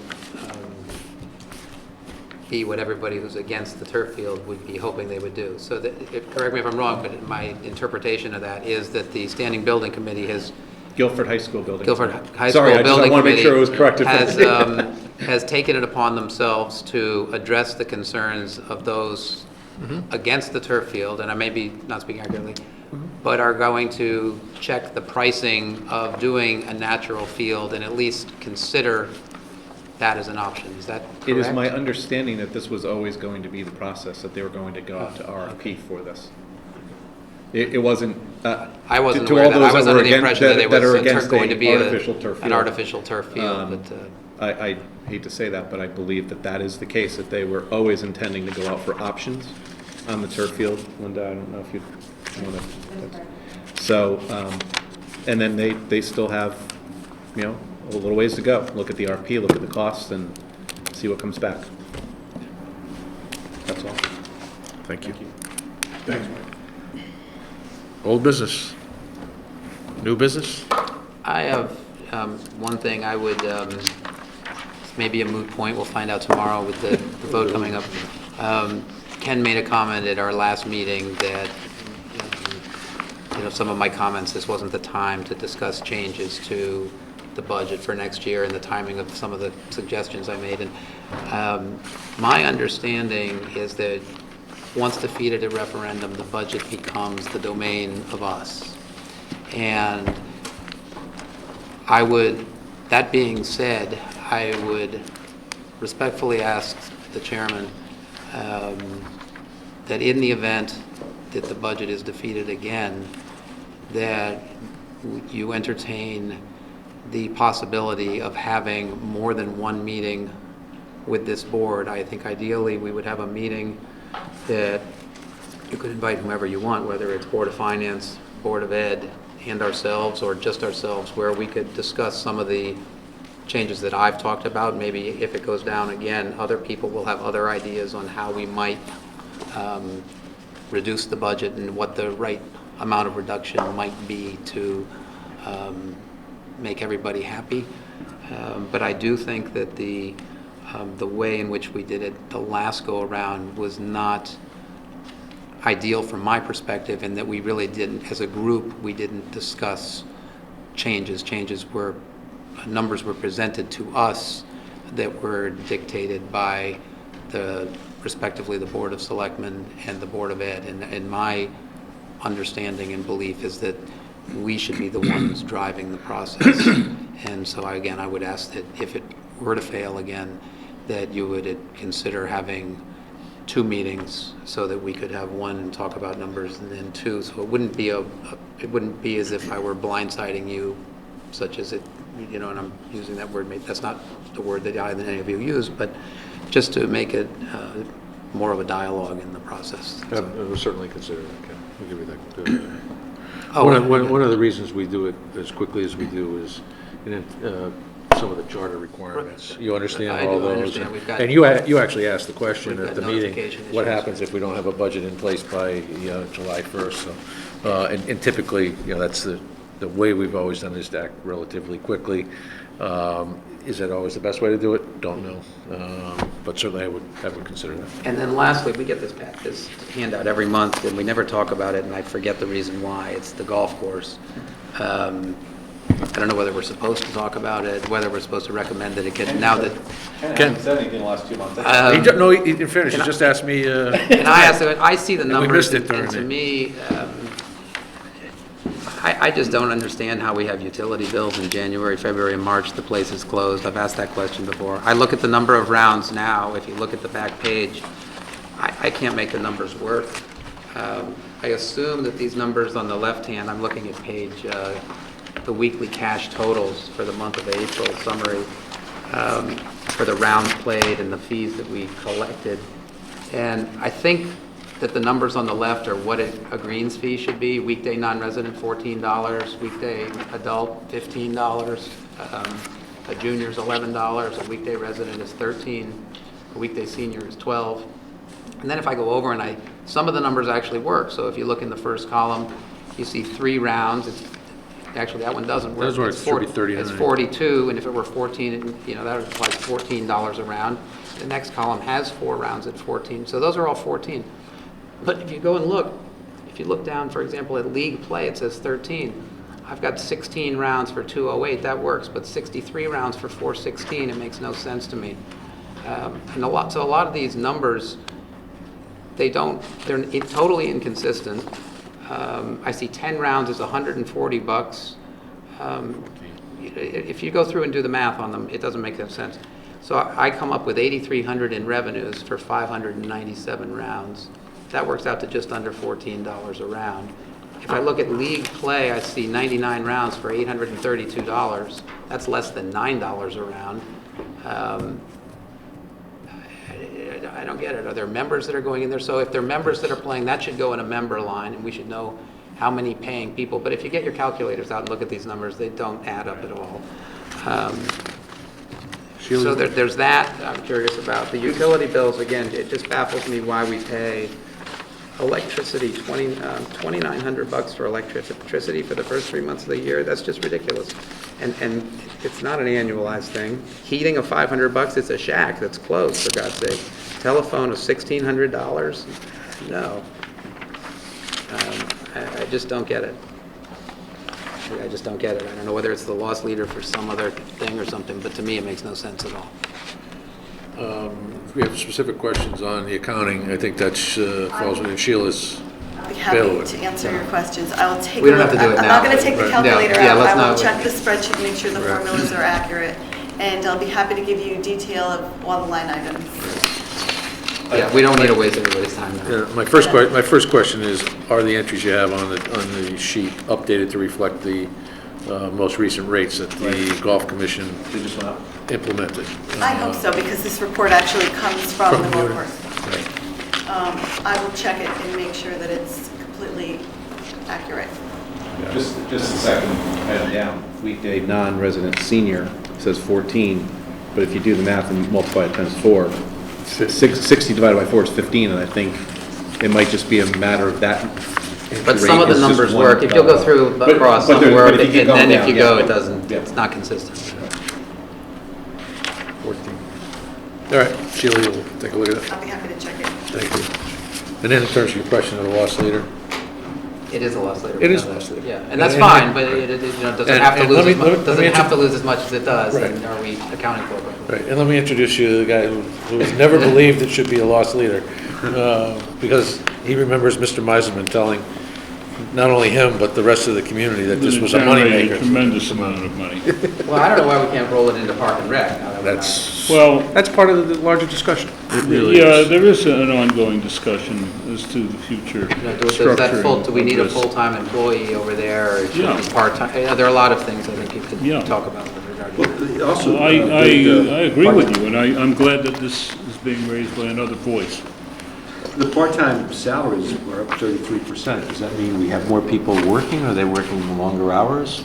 be what everybody who's against the turf field would be hoping they would do. So correct me if I'm wrong, but my interpretation of that is that the Standing Building Committee has, Guilford High School Building. Guilford High Sorry, School I Building want to make Committee sure it was corrected. has taken it upon themselves to address the concerns of those against the turf field, and I may be not speaking accurately, but are going to check the pricing of doing a natural field and at least consider that as an option. Is that correct? It is my understanding that this was always going to be the process, that they were going to go out to RFP for this. It wasn't. I wasn't to aware all of that. I those was that under were the against- impression that it that are was against going to be artificial turf an field. artificial turf field, but, I hate to say that, but I believe that that is the case, that they were always intending to go out for options on the turf field. Linda, I don't know if you want to. So, and then they still have, a little ways to go. Look at the RP, look at the costs, and see what comes back. That's all. Thank you. Thanks, Mike. Old business? New business? I have one thing I would, maybe a moot point, we'll find out tomorrow with the vote coming up. Ken made a comment at our last meeting that, some of my comments, this wasn't the time to discuss changes to the budget for next year and the timing of some of the suggestions I made. And my understanding is that once defeated at referendum, the budget becomes the domain of us. And that being said, I would respectfully ask the chairman that in the event that the budget is defeated again, that you entertain the possibility of having more than one meeting with this board. I think ideally we would have a meeting that you could invite whomever you want, whether it's Board of Finance, Board of Ed, and ourselves, or just ourselves, where we could discuss some of the changes that I've talked about. Maybe if it goes down again, other people will have other ideas on how we might reduce the budget and what the right amount of reduction might be to make everybody happy. But I do think that the way in which we did it the last go-around was not ideal from my perspective, and that we really didn't, as a group, we didn't discuss changes. Numbers were presented to us that were dictated by respectively the Board of Selectmen and the Board of Ed. And my understanding and belief is that we should be the ones driving the process. And so I would ask that if it were to fail again, that you would consider having 2 meetings so that we could have one and talk about numbers, and then 2. So it wouldn't be as if I were blindsiding you, such as it, and I'm using that word, that's not the word that either any of you use, but just to make it more of a dialogue in the process. We'll certainly consider that, Ken. We'll give you that. Oh, One of the reasons we do it as quickly as we do is some of the charter requirements. You understand I all do those? understand. We've got- And you actually asked the question We've at got the meeting, notification what issues. happens if we don't have a budget in place by July 1st? So, and typically, that's the way we've always done this, to act relatively quickly. Is that always the best way to do it? Don't know. But certainly I would consider that. And then lastly, we get this handout every month, and we never talk about it, and I forget the reason why. It's the golf course. I don't know whether we're supposed to talk about it, whether we're supposed to recommend that it get, now that... Ken hasn't said anything in the last 2 months. In fairness, he just asked me. And I see the we numbers, missed it during and to it. me, I just don't understand how we have utility bills in January, February, and March, the place is closed. I've asked that question before. I look at the number of rounds now, if you look at the back page, I can't make the numbers work. I assume that these numbers on the left hand, I'm looking at page, the weekly cash totals for the month of April summary, for the rounds played and the fees that we collected. And I think that the numbers on the left are what a greens fee should be. Weekday non-resident, $14. Weekday adult, $15. A junior's $11. A weekday resident is $13. A weekday senior is $12. And then if I go over and some of the numbers actually work. So if you look in the first column, you see 3 rounds. Actually, that one doesn't work. Doesn't work. It's 39. It's 42, and if it were 14, that would like $14 a round. The next column has 4 rounds at 14. So those are all 14. But if you go and look, if you look down, for example, at league play, it says 13. I've got 16 rounds for 208, that works, but 63 rounds for 416, it makes no sense to me. And a lot of these numbers, they're totally inconsistent. I see 10 rounds is $140. If you go through and do the math on them, it doesn't make any sense. So I come up with $8,300 in revenues for 597 rounds. That works out to just under $14 a round. If I look at league play, I see 99 rounds for $832. That's less than $9 a round. I don't get it. Are there members that are going in there? So if there are members that are playing, that should go in a member line, and we should know how many paying people. But if you get your calculators out and look at these numbers, they don't add up at all. So there's that I'm curious about. The utility bills, again, it just baffles me why we pay electricity, $2,900 for electricity for the first 3 months of the year. That's just ridiculous. And it's not an annualized thing. Heating of $500, it's a shack that's closed, for God's sake. Telephone of $1,600? No. I just don't get it. I just don't get it. I don't know whether it's the loss leader for some other thing or something, but to me, it makes no sense at all. If we have specific questions on the accounting, I think that falls within Sheila's I'll be happy bill. to answer your questions. I will take. We don't have to do it I'm now, not going to but- take the Right. calculator Yeah, out. let's I will not- check the spreadsheet, make sure the Right. formulas are accurate, and I'll be happy to give you detail of all the line items. Yeah, we don't need to waste everybody's time now. My first question is, are the entries you have on the sheet updated to reflect the most recent rates that the Golf Commission They just went up. implemented? I hope so, because this report actually comes from the golf course. Right. I will check it and make sure that it's completely accurate. Just a second, head down. Weekday non-resident senior says 14, but if you do the math and multiply it times 4, 60 divided by 4 is 15, and I think it might just be a matter of that. But some of the numbers work. If you'll go through across, some but work, if you and keep then going if down, you go, yeah. it doesn't, Yeah. it's not consistent. 14. All right, Sheila, you'll take a look at it. I'll be happy to check it. Thank you. And then in terms of your question of the loss leader, It is a loss leader. It is a loss leader. Yeah, and that's And- fine, but it doesn't and- have to and lose let me- as much, let me doesn't have to intro- lose as much as it does, Right. and are we accounting for it? right, and let me introduce you to the guy who has never believed it should be a loss leader, because he remembers Mr. Meiselman telling not only him, but the rest of the community that this was a Generated moneymaker. Tremendous amount of money. Well, I don't know why we can't roll it into Park and Rec. now that we're not- Well, That's part of the larger discussion. It really yeah, is. there is an ongoing discussion as to the future structuring. Do we need a of this. full-time employee over there, or should it Yeah. be part-time? There are a lot of things I think you Yeah. could talk about with regard to that. Also, I agree with you, and I'm glad that this is being raised by another voice. The part-time salaries were up 33%. Does that mean we have more people working? Are they working longer hours?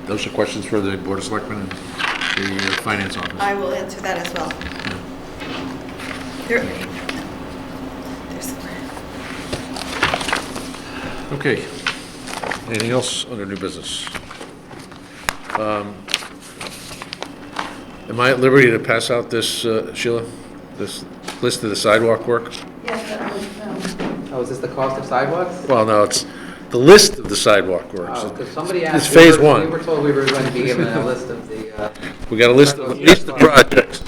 Those are questions for the Board of Selectmen and the Finance Office. I will answer that as well. There- there's- Okay. Anything else under new business? Am I at liberty to pass out this, Sheila, this list of the sidewalk work? Yes, that was, Oh, is this the cost of sidewalks? Well, no, it's the list of the sidewalk works. Oh, because somebody asked. It's phase We one. were told we were going to be given a list of the, We got a list of the projects.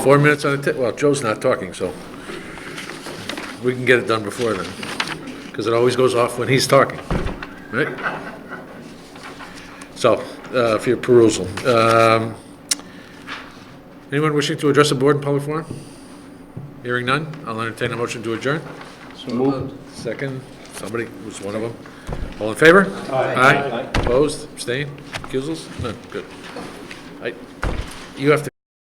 Four minutes on the well, Joe's not talking, so we can get it done before then, because it always goes off when he's talking, right? So, for your perusal. Anyone wishing to address the board in public forum? Hearing none, I'll entertain a motion to adjourn. So moved. Second, somebody, who's one of them. All in favor? Aye. Opposed, abstained, recusals? None, good. You have to